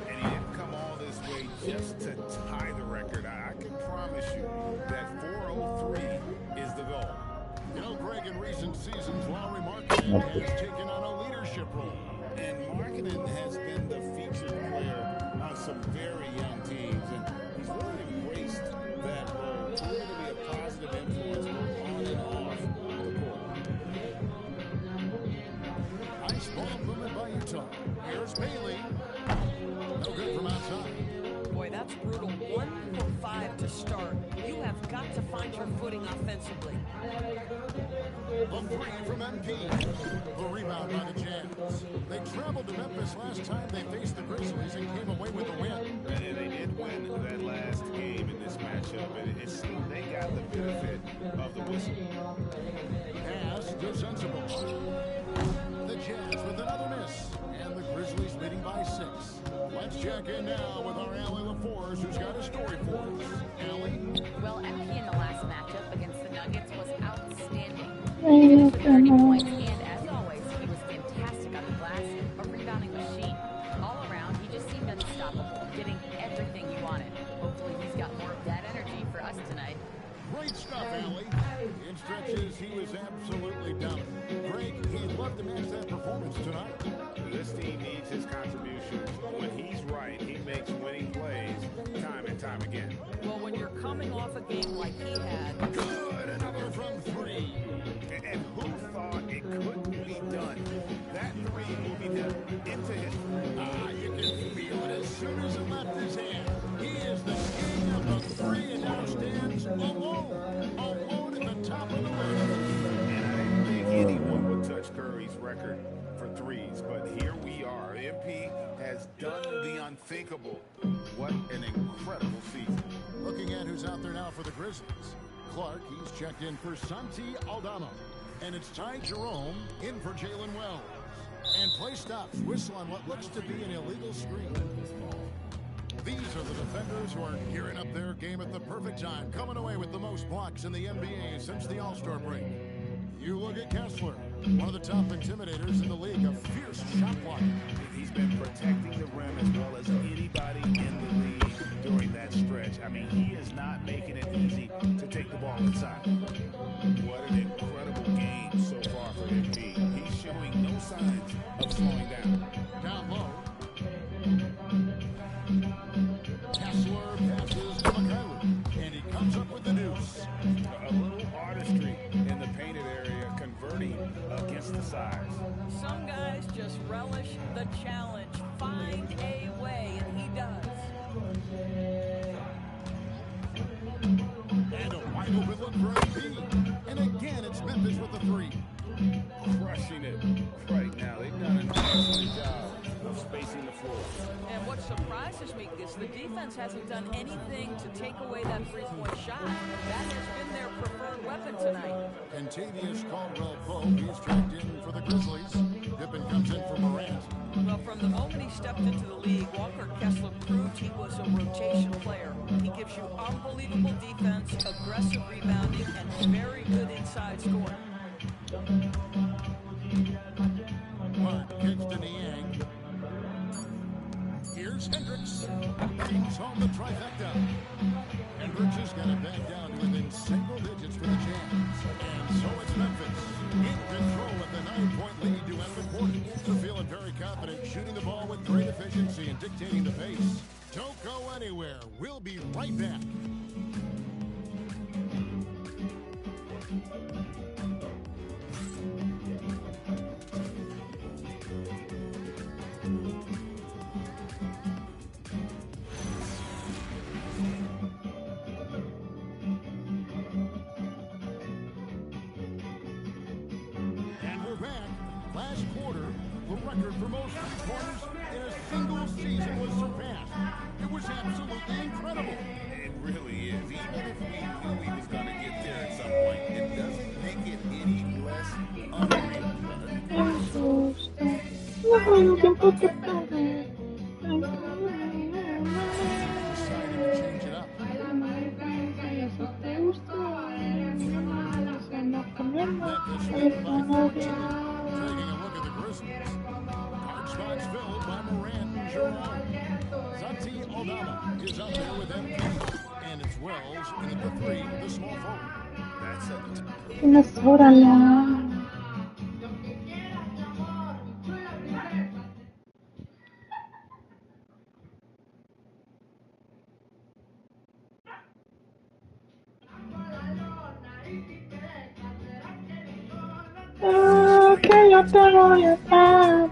And he didn't come all this way just to tie the record. I can promise you that 403 is the goal. You know, Greg, in recent seasons, Lowry Markkanen has taken on a leadership role. And Markkanen has been the featured player on some very young teams. And he's really embraced that role. He's going to be a positive influence on and off the court. Nice ball movement by Utah. Here's Bailey. No good from outside. Boy, that's brutal. 1 for 5 to start. You have got to find your footing offensively. A three from MP. A rebound by the Jazz. They traveled to Memphis last time they faced the Grizzlies and came away with a win. And they did win that last game in this matchup, and it seemed they got the benefit of the whistle. Pass to Sensible. The Jazz with another miss, and the Grizzlies leading by 6. Let's check in now with our Allie LaForce, who's got a story for us. Allie? Well, MP in the last matchup against the Nuggets was outstanding. He finished with 30 points, and as always, he was fantastic on the glass, a rebounding machine. All around, he just seemed unstoppable, getting everything he wanted. Hopefully, he's got more of that energy for us tonight. Great stuff, Allie. In stretches, he was absolutely dominant. Greg, he'd love to match that performance tonight. This team needs his contributions. When he's right, he makes winning plays time and time again. Well, when you're coming off a game like he had. Good, another from 3. And who thought it couldn't be done? That 3 moving him into history. You can feel it as soon as it left his hand. He is the king of the 3 and now stands alone at the top of the list. And I didn't think anyone would touch Curry's record for threes, but here we are. MP has done the unthinkable. What an incredible season. Looking at who's out there now for the Grizzlies. Clark, he's checked in for Santi Aldama. And it's Ty Jerome in for Jalen Wells. And play stops. Whistle on what looks to be an illegal screen. These are the defenders who are gearing up their game at the perfect time, coming away with the most blocks in the NBA since the All-Star break. You look at Kessler, one of the top intimidators in the league, a fierce shot blocker. He's been protecting the rim as well as anybody in the league during that stretch. I mean, he is not making it easy to take the ball inside. What an incredible game so far for MP. He's showing no signs of slowing down. Down low. Kessler passes to McCallum, and he comes up with the deuce. A little artistry in the painted area, converting against the size. Some guys just relish the challenge. Find a way, and he does. And a wide open look for MP. And again, it's Memphis with the 3. Crushing it right now. They've done an excellent job of spacing the floor. And what surprises me is the defense hasn't done anything to take away that three-point shot. That has been their preferred weapon tonight. Contavious Caldwell-Pope, he's checked in for the Grizzlies. Pippen comes in for Morant. Well, from the moment he stepped into the league, Walker Kessler proved he was a rotation player. He gives you unbelievable defense, aggressive rebounding, and very good inside scoring. Mark kicks to Niang. Here's Hendricks. Brings home the trifecta. Hendricks has got it back down to within single digits for the Jazz. And so it's Memphis in control with the 9-point lead to end the quarter. To feel it very confident, shooting the ball with great efficiency and dictating the pace. Don't go anywhere. We'll be right back. And we're back. Last quarter, the record for most three-pointers in a single season was surpassed. It was absolutely incredible. It really is. Even if we knew he was going to get there at some point, it doesn't make it any less unreal. Deciding to change it up. Memphis leading by 14. Taking a look at the Grizzlies. Guard spots filled by Morant and Jerome. Santi Aldama is out there with MP. And it's Wells in at the 3, the small forward. That's it. Que yo te voy a dar.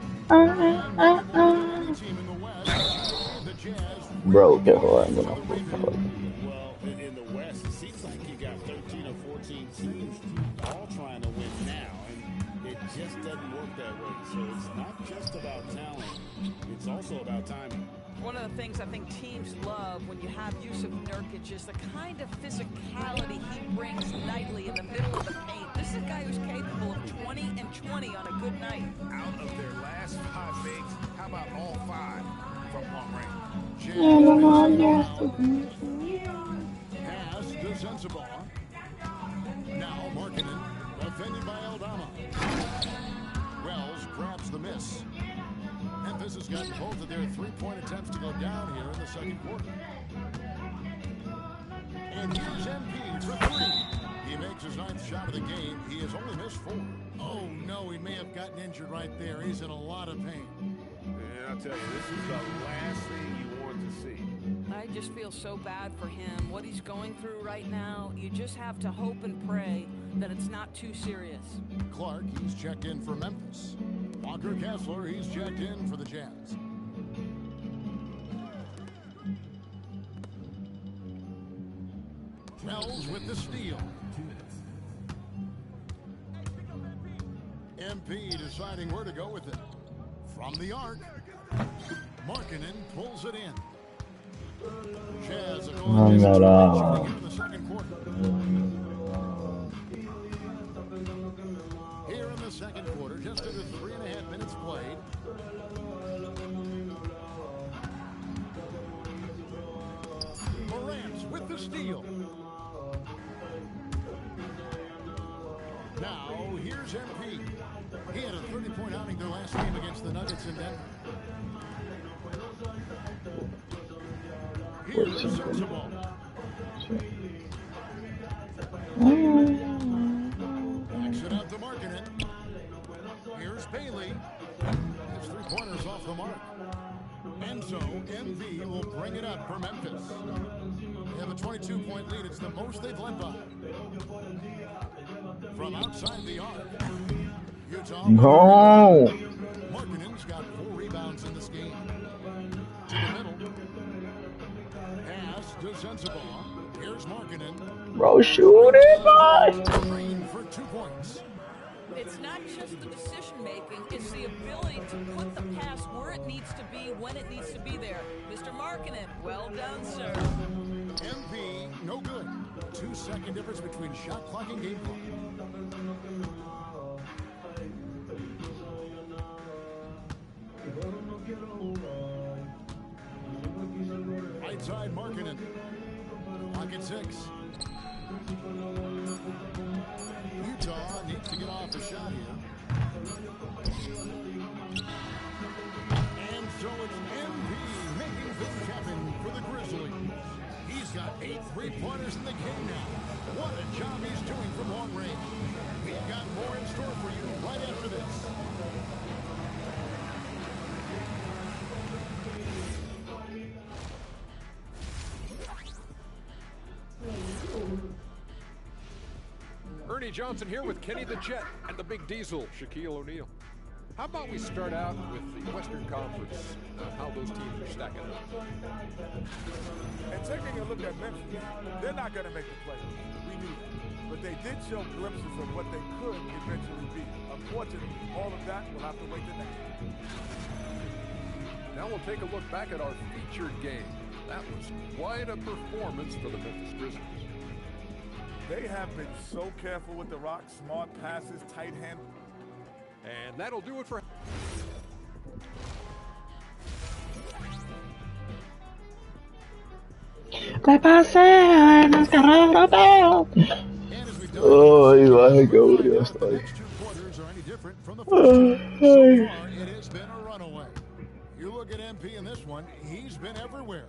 Bro, qué jugando una puta. Well, in the West, it seems like you got 13 or 14 teams all trying to win now, and it just doesn't work that way. So it's not just about talent, it's also about timing. One of the things I think teams love when you have Yusuf Nurkic is the kind of physicality he brings nightly in the middle of the paint. This is a guy who's capable of 20 and 20 on a good night. Out of their last 5 makes, how about all 5 from long range? Pass to Sensabaugh. Now Markkanen, defended by Aldama. Wells grabs the miss. Memphis has gotten both of their three-point attempts to go down here in the second quarter. And here's MP for 3. He makes his 9th shot of the game. He has only missed 4. Oh, no, he may have gotten injured right there. He's in a lot of pain. And I'll tell you, this is the last thing you want to see. I just feel so bad for him. What he's going through right now, you just have to hope and pray that it's not too serious. Clark, he's checked in for Memphis. Walker Kessler, he's checked in for the Jazz. Wells with the steal. MP deciding where to go with it. From the arc, Markkanen pulls it in. Jazz are going to the second quarter. Here in the second quarter, just under 3.5 minutes played. Morant with the steal. Now, here's MP. He had a 30-point outing their last game against the Nuggets in Denver. Here's Sensabaugh. Backs it out to Markkanen. Here's Bailey. His 3-pointers off the mark. And so, MV will bring it up for Memphis. They have a 22-point lead. It's the most they've led by. From outside the arc. Utah. No. Markkanen's got 4 rebounds in this game. To the middle. Pass to Sensabaugh. Here's Markkanen. Bro, shoot it, boy. Green for 2 points. It's not just the decision making, it's the ability to put the pass where it needs to be, when it needs to be there. Mr. Markkanen, well done, sir. MP, no good. 2-second difference between shot clock and game clock. Right side, Markkanen. Pocket 6. Utah needs to get off a shot here. And so it's MP making things happen for the Grizzlies. He's got 8 3-pointers in the game now. What a job he's doing from long range. We've got more in store for you right after this. Ernie Johnson here with Kenny the Jet and the Big Diesel, Shaquille O'Neal. How about we start out with the Western Conference, how those teams are stacking up? And taking a look at Memphis, they're not going to make the playoffs. We knew that. But they did show glimpses of what they could eventually be. Unfortunately, all of that will have to wait the next year. Now we'll take a look back at our featured game. That was quite a performance for the Memphis Grizzlies. They have been so careful with the rock, smart passes, tight hand. And that'll do it for... Me pasé en el carro europeo. Ay, vaya que aburrido estoy. Ay. You look at MP in this one, he's been everywhere.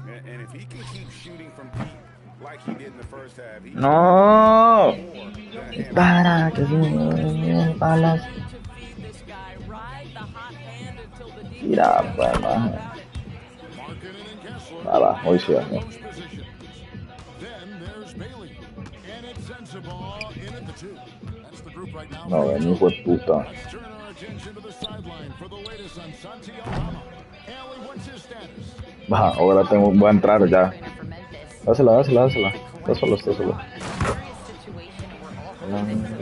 And if he can keep shooting from deep like he did in the first half, No. Para que balas. Tira, pues, maje. Nada, hoy sí, ¿no? No, ven, hijo de puta. Baja, ahora voy a entrar ya. Dásela. Dáselo.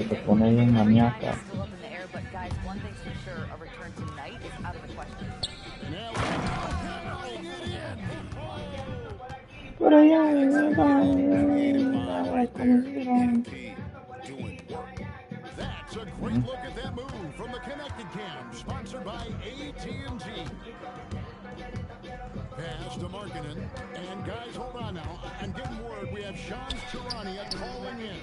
Se pone bien maníaca. Pero ya, That's a great look at that move from the Connected Cam, sponsored by AT&T. Pass to Markkinen, and guys, hold on now. I'm getting word we have Shams Charania calling in.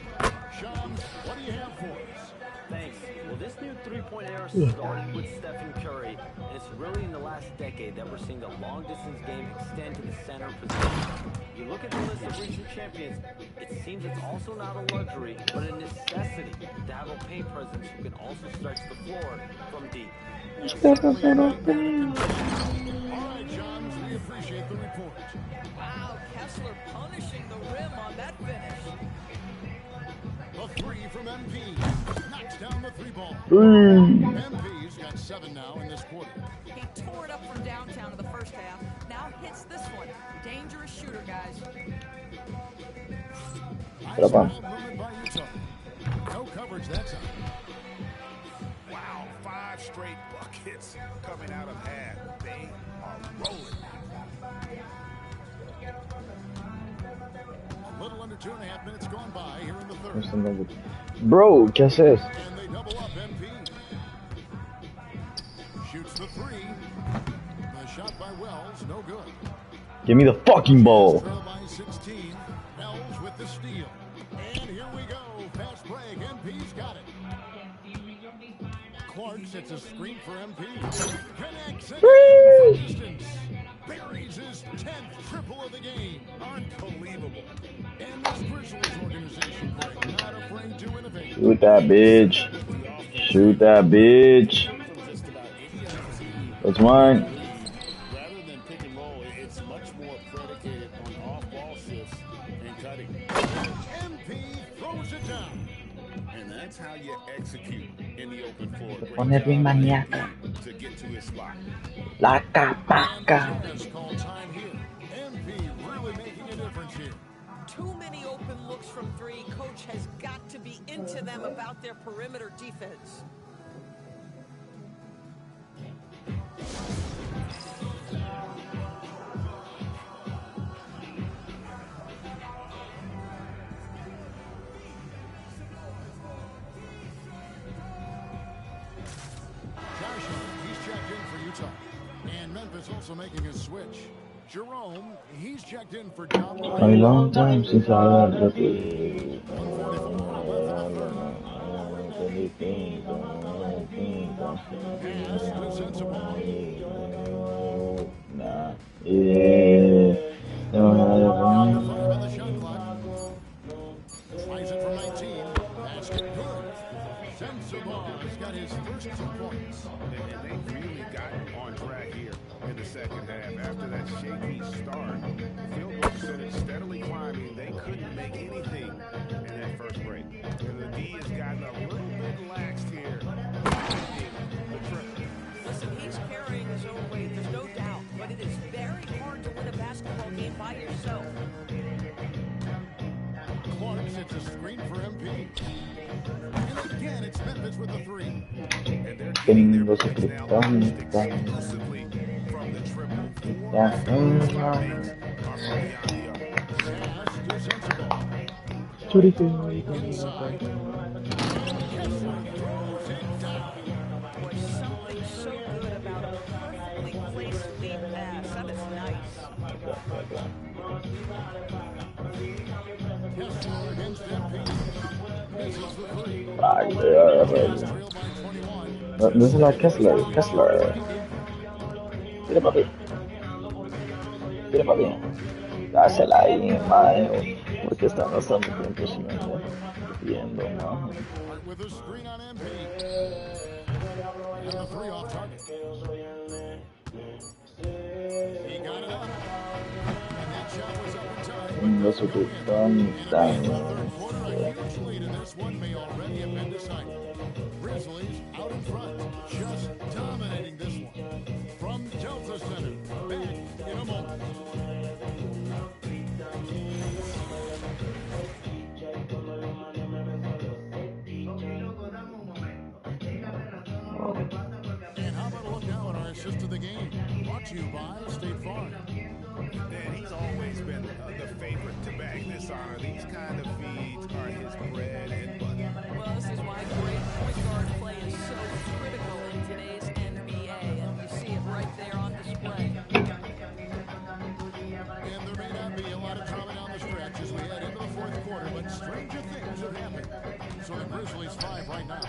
Shams, what do you have for us? Thanks. Well, this new three-point era started with Stephen Curry, and it's really in the last decade that we're seeing the long-distance game extend to the center position. You look at the list of recent champions, it seems it's also not a luxury, but a necessity to have a paint presence who can also stretch the floor from deep. All right, Shams, we appreciate the report. Wow, Kessler punishing the rim on that finish. The three from MP. Knocks down the three ball. MP's got 7 now in this quarter. He tore it up from downtown in the first half. Now hits this one. Dangerous shooter, guys. No coverage that time. Wow, 5 straight buckets coming out of half. They are rolling. A little under 2.5 minutes gone by here in the third. Bro, ¿qué haces? And they double up MP. Shoots the three. The shot by Wells, no good. Give me the fucking ball. By 16. Wells with the steal. And here we go. Fast break. MP's got it. Clark sets a screen for MP. Connects it. Distance. Buries his 10th triple of the game. Unbelievable. And this Grizzlies organization, Greg, not afraid to innovate. Shoot that bitch. Shoot that bitch. That's mine. Rather than pick and roll, it's much more predicated on off-ball shifts and cutting. MP throws it down. And that's how you execute in the open floor. Se pone bien maníaca. To get to his spot. La capaca. MP really making a difference here. Too many open looks from three. Coach has got to be into them about their perimeter defense. He's checked in for Utah. And Memphis also making a switch. Jerome, he's checked in for John. A long time since I had the Nah. Yeah. Slides it from 19. Basket good. Sensabaugh got his first 2 points. And they really got on track here in the second half. After that shaky start, field goal percentage steadily climbing. They couldn't make anything. And that that first break. And the D has gotten a little bit laxed here. Listen, he's carrying his own weight, there's no doubt, but it is very hard to win a basketball game by yourself. Clark sets a screen for MP. And again, it's Memphis with the three. And they're getting their points now almost exclusively from the triple. 4 of those 5 makes are from beyond the arc. Fast is sensible. Inside. Kessler throws it down. Boy, something so good about a perfectly placed lead pass. That is nice. Kessler against MP. Misses the three. This is like Kessler. Tira papi. Dásela ahí, mano. Porque está bastante impresionante. Viendo, mano. With a screen on MP. And the three off target. He got it up. And that shot was up in time. That's what we've done. Third quarter, a huge lead, and this one may already have been decided. Grizzlies out in front, just dominating this one. From Delta Center, back in a moment. And how about a look now at our assist to the game? Brought to you by State Farm. Dan, he's always been the favorite to bag this honor. These kind of feeds are his bread and butter. Well, this is why great point guard play is so critical in today's NBA, and you see it right there on display. And there may not be a lot of drama down the stretch as we head into the fourth quarter, but stranger things have happened. So the Grizzlies 5 right now.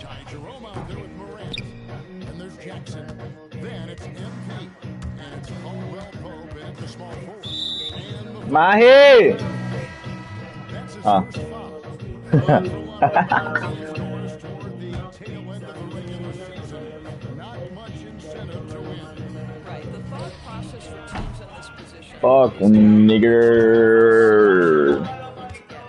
Ty Jerome out there with Morant. And there's Jackson. Then it's MP. And it's Caldwell Pope in at the small forward. And Mahi! that's his first foul. Toward the tail end of the regular season. Not much incentive to win. Right, the thought process for teams in this position. Fuck, nigger.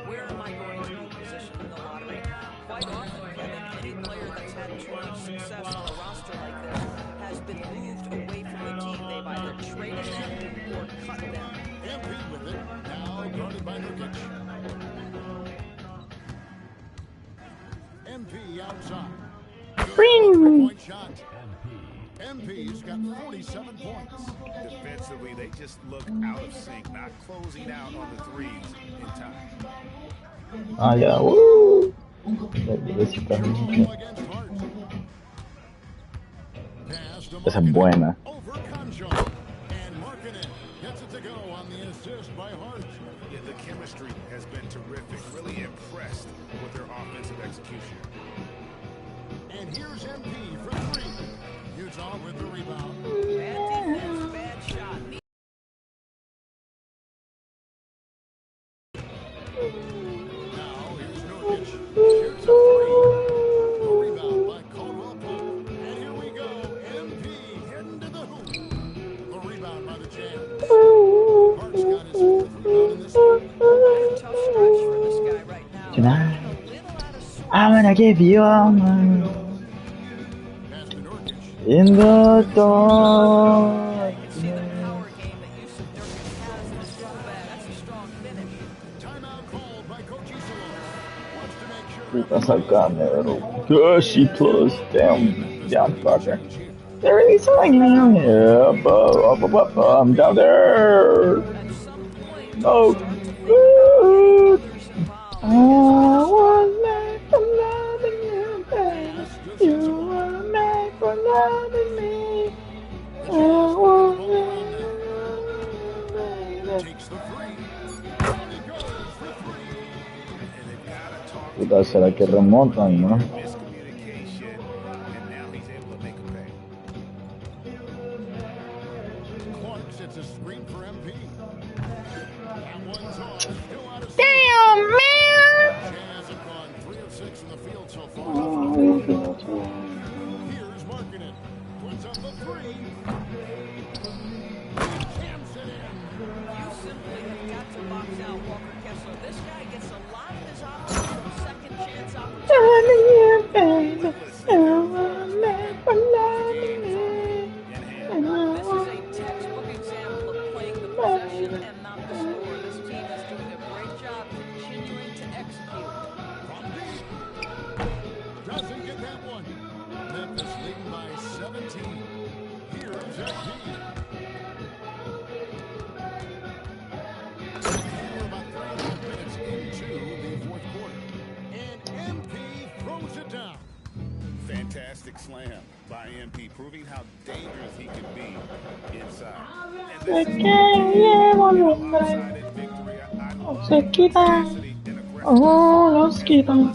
Where am I going to be positioned in the lottery? Quite often, Kevin, any player that's had too much success on a roster like this has been moved away from the team. They've either traded them or cut them. MP with it. Now guarded by Nurkic. MP outside. Point shot. MP's got 47 points. Defensively, they just look out of sync, not closing out on the threes in time. Ah, yeah, woo! Esa es buena. Gets it to go on the assist by Hart. Yeah, the chemistry has been terrific. Really impressed with their offensive execution. And here's MP for three. Utah with the rebound. Bad defense, bad shot. Now here's Nurkic. Shoots a three. The rebound by Caldwell Pope. And here we go. MP heading to the hoop. The rebound by the Jazz. Hart's got his fourth rebound in this one. Tough stretch for this guy right now. Tonight, I'm gonna give you all my in the dark. You see the power game that Yusuf Nurkic has in his dribble bag. That's a strong finish. Timeout called by Coach Isola. Wants to make sure. Puta sacanero. Gushy plus. Damn fucker. They're really selling me out here. I'm down there. No. Good. I was made for loving you, baby. You were made for loving me. I was made Takes the three. Puta, será que remontan, ¿no? Miscommunication, and now he's able to make a pay. Clark sets a screen for MP. That one's off. Still out of Damn, man! Jazz have gone 3 of 6 in the field so far. Here's Markkanen. Puts up the three. Jams it in. You simply have got to box out Walker Kessler. This guy gets a lot of his offense that one. Memphis leading by 17. Here's MP. We're about 3.5 minutes into the fourth quarter. And MP throws it down. Fantastic slam by MP, proving how dangerous he can be inside. Se que llevo el hombre, o se quita, o los quita.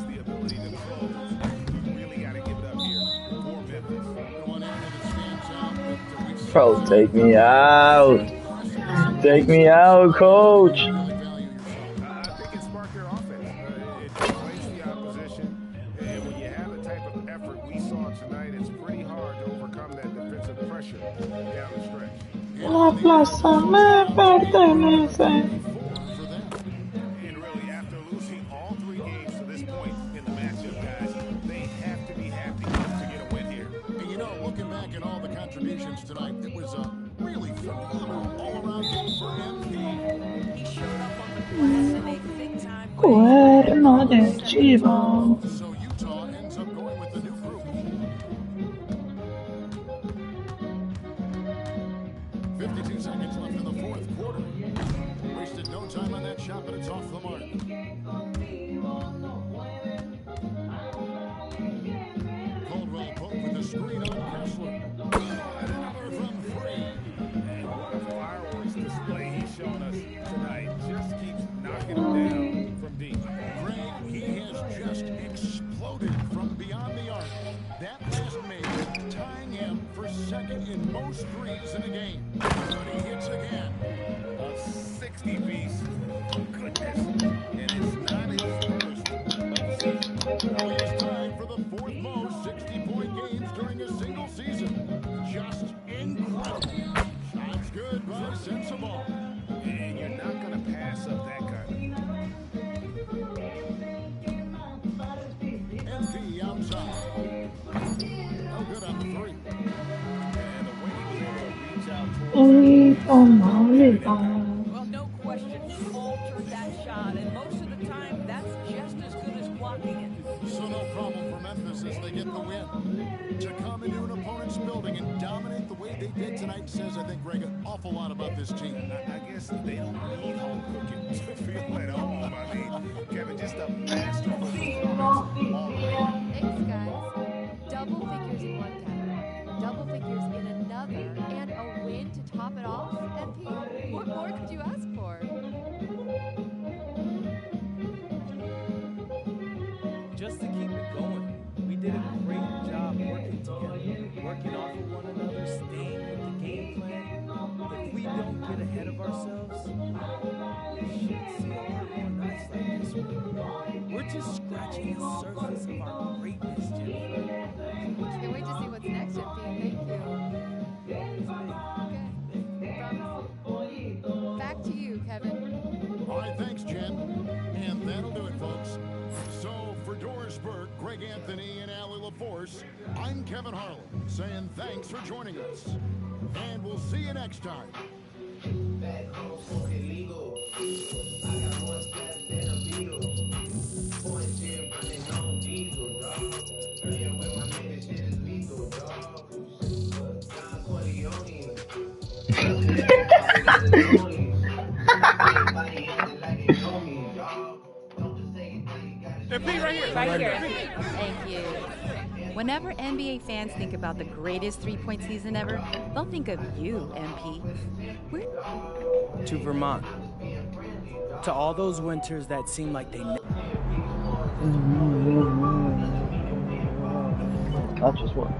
Bro, take me out. Take me out, coach. I think it sparked their offense. It displaced the opposition. And when you have the type of effort we saw tonight, it's pretty hard to overcome that defensive pressure down the stretch. La plaza me pertenece. And really, after losing all 3 games to this point in the matchup, guys, they have to be happy to get a win here. And you know, looking back at all the contributions tonight, it was a really phenomenal all-around game for MP. He showed up on the glass in a big-time way. Cuerno de chivo. So Utah ends up going with the new group. 52 seconds left in the fourth quarter. Wasted no time on that shot, but it's off the mark. Caldwell Pope with the screen on Kessler. Another from 3. And what a fireworks display he's shown us tonight. Just keeps knocking them down from deep. Greg, he has just exploded from beyond the arc. That last made tying him for second in most threes in a game. But he hits again. A 60-piece. Goodness. And it's not his first of the season. Now he is tied for the 4th most 60-point games during a single season. Just incredible. Shots good by Sensabaugh. And you're not going to pass up that kind of MP outside. No good on the 3. And the way he was able to reach out Well, no question, he altered that shot, and most of the time, that's just as good as blocking it. So no problem for Memphis as they get the win. To come into an opponent's building and dominate the way they did tonight says, I think, Greg, an awful lot about this team. I guess they don't need home cooking to feel at home. I mean, Kevin, just a masterful performance all around. Thanks, guys. Double figures in one category, double figures in another, and a win to top it off. MP, what more could you ask for? Just to keep it going, we did a great job working together, working off of one another, staying with the game plan. If we don't get ahead of ourselves, we should see a lot more nights like this one. We're just scratching the surface of our greatness, Jim. Can't wait to see what's next, MP. Thank you. Okay. Back to you, Kevin. All right, thanks, Jen. And that'll do it, folks. So for Doris Burke, Greg Anthony, and Allie LaForce, I'm Kevin Harlan saying thanks for joining us. And we'll see you next time. Back home smoking legal. I got more steps than a Beatle. Point shit running on diesel, dog. Playing with my nigga, shit is lethal, dog. Don Corleone. Everybody acting like they know me, dog. Don't just say it, you gotta MP right here. Right here. Thank you. Whenever NBA fans think about the greatest three-point season ever, they'll think of you, MP. To Vermont. To all those winters that seem like they That's just what.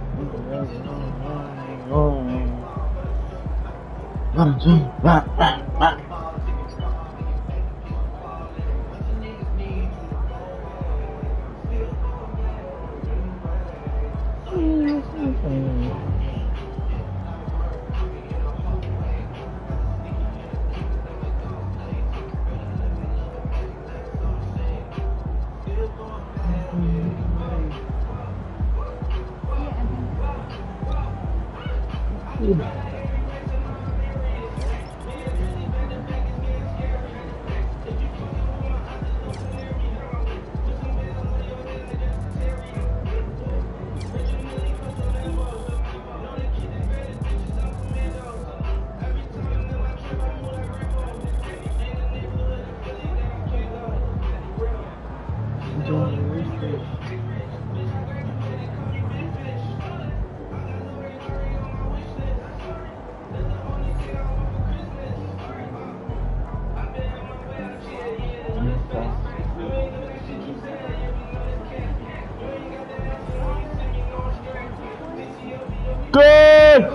¿Qué?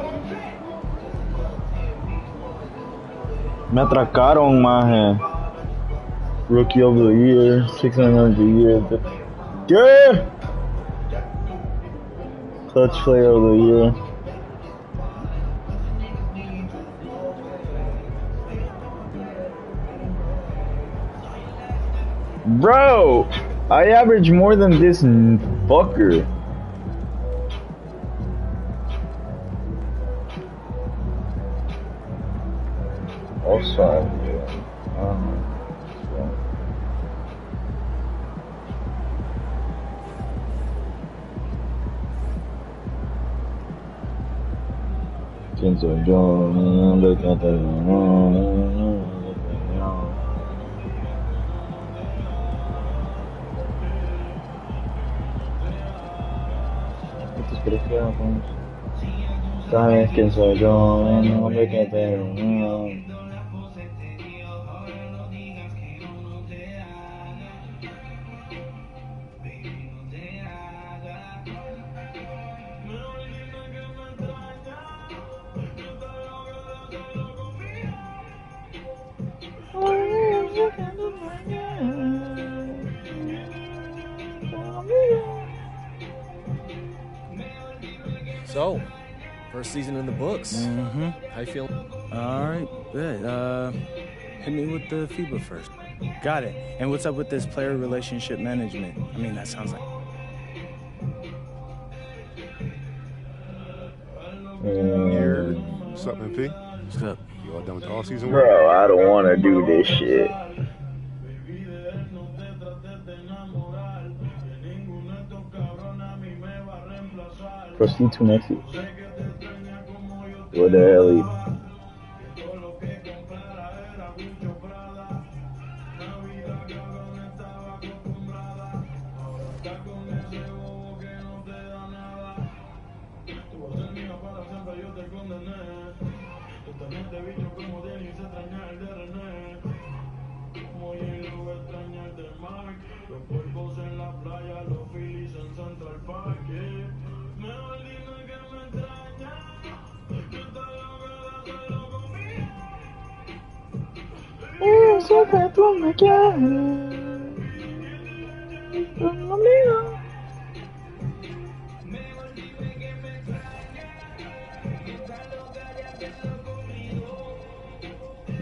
Me atracaron, maje. Rookie of the year, 600 a year. ¿Qué? Clutch player of the year. Bro, I average more than this fucker. Also, ¿quién soy yo? ¿Sabes quién soy yo? No me quedé. So, first season in the books. Mm-hmm. How you feeling? All right, good. Hit me with the FIBA first. Got it. And what's up with this player relationship management? I mean, that sounds like... What's up, MP? What's up? You all done with the all-season work? Bro, I don't want to do this shit. Proceed to next week. What the hell? Sé que tú me quieres conmigo.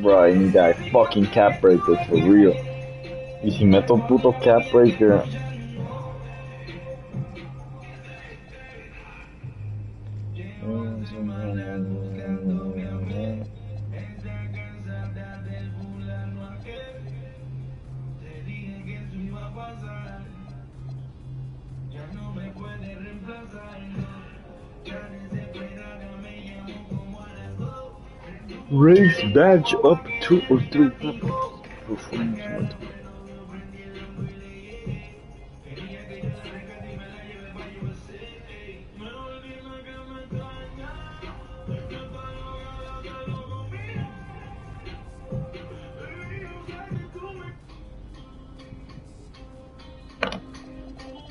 Bro, I need that fucking cap breaker for real. Y si meto puto cap breaker. Race badge up 2 or 3 performance.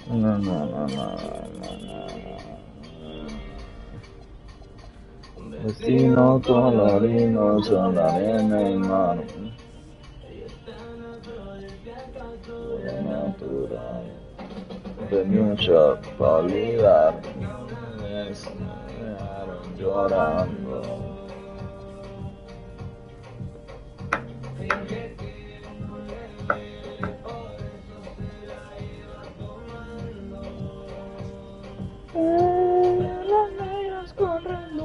No. Destino colorino son la arena y mar. Natural de mucha calidad. Me dejaron llorando. Las negras corriendo.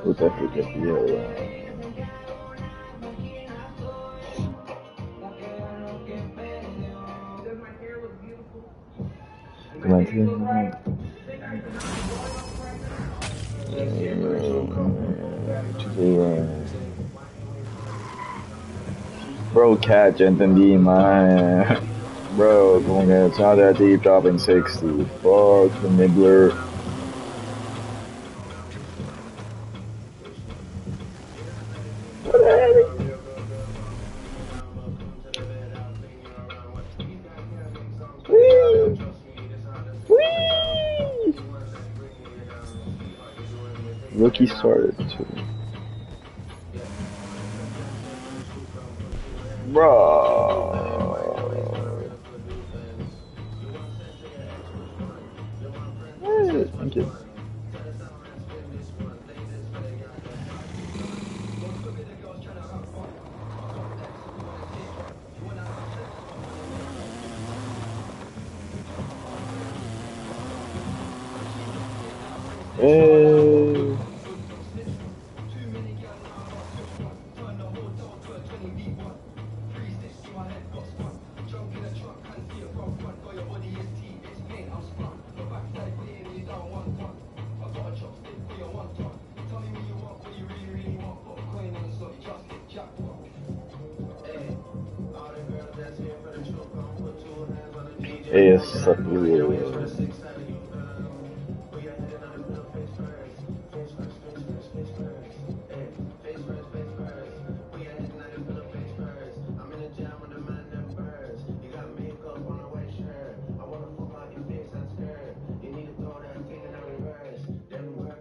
Puta que mierda. Come on, today, Bro, catch entendí, man. Bro, como que it's not that deep dropping 60. Fuck, the nibbler. Rookie started too. Bro. Hey, thank you. Hey. Hey, it's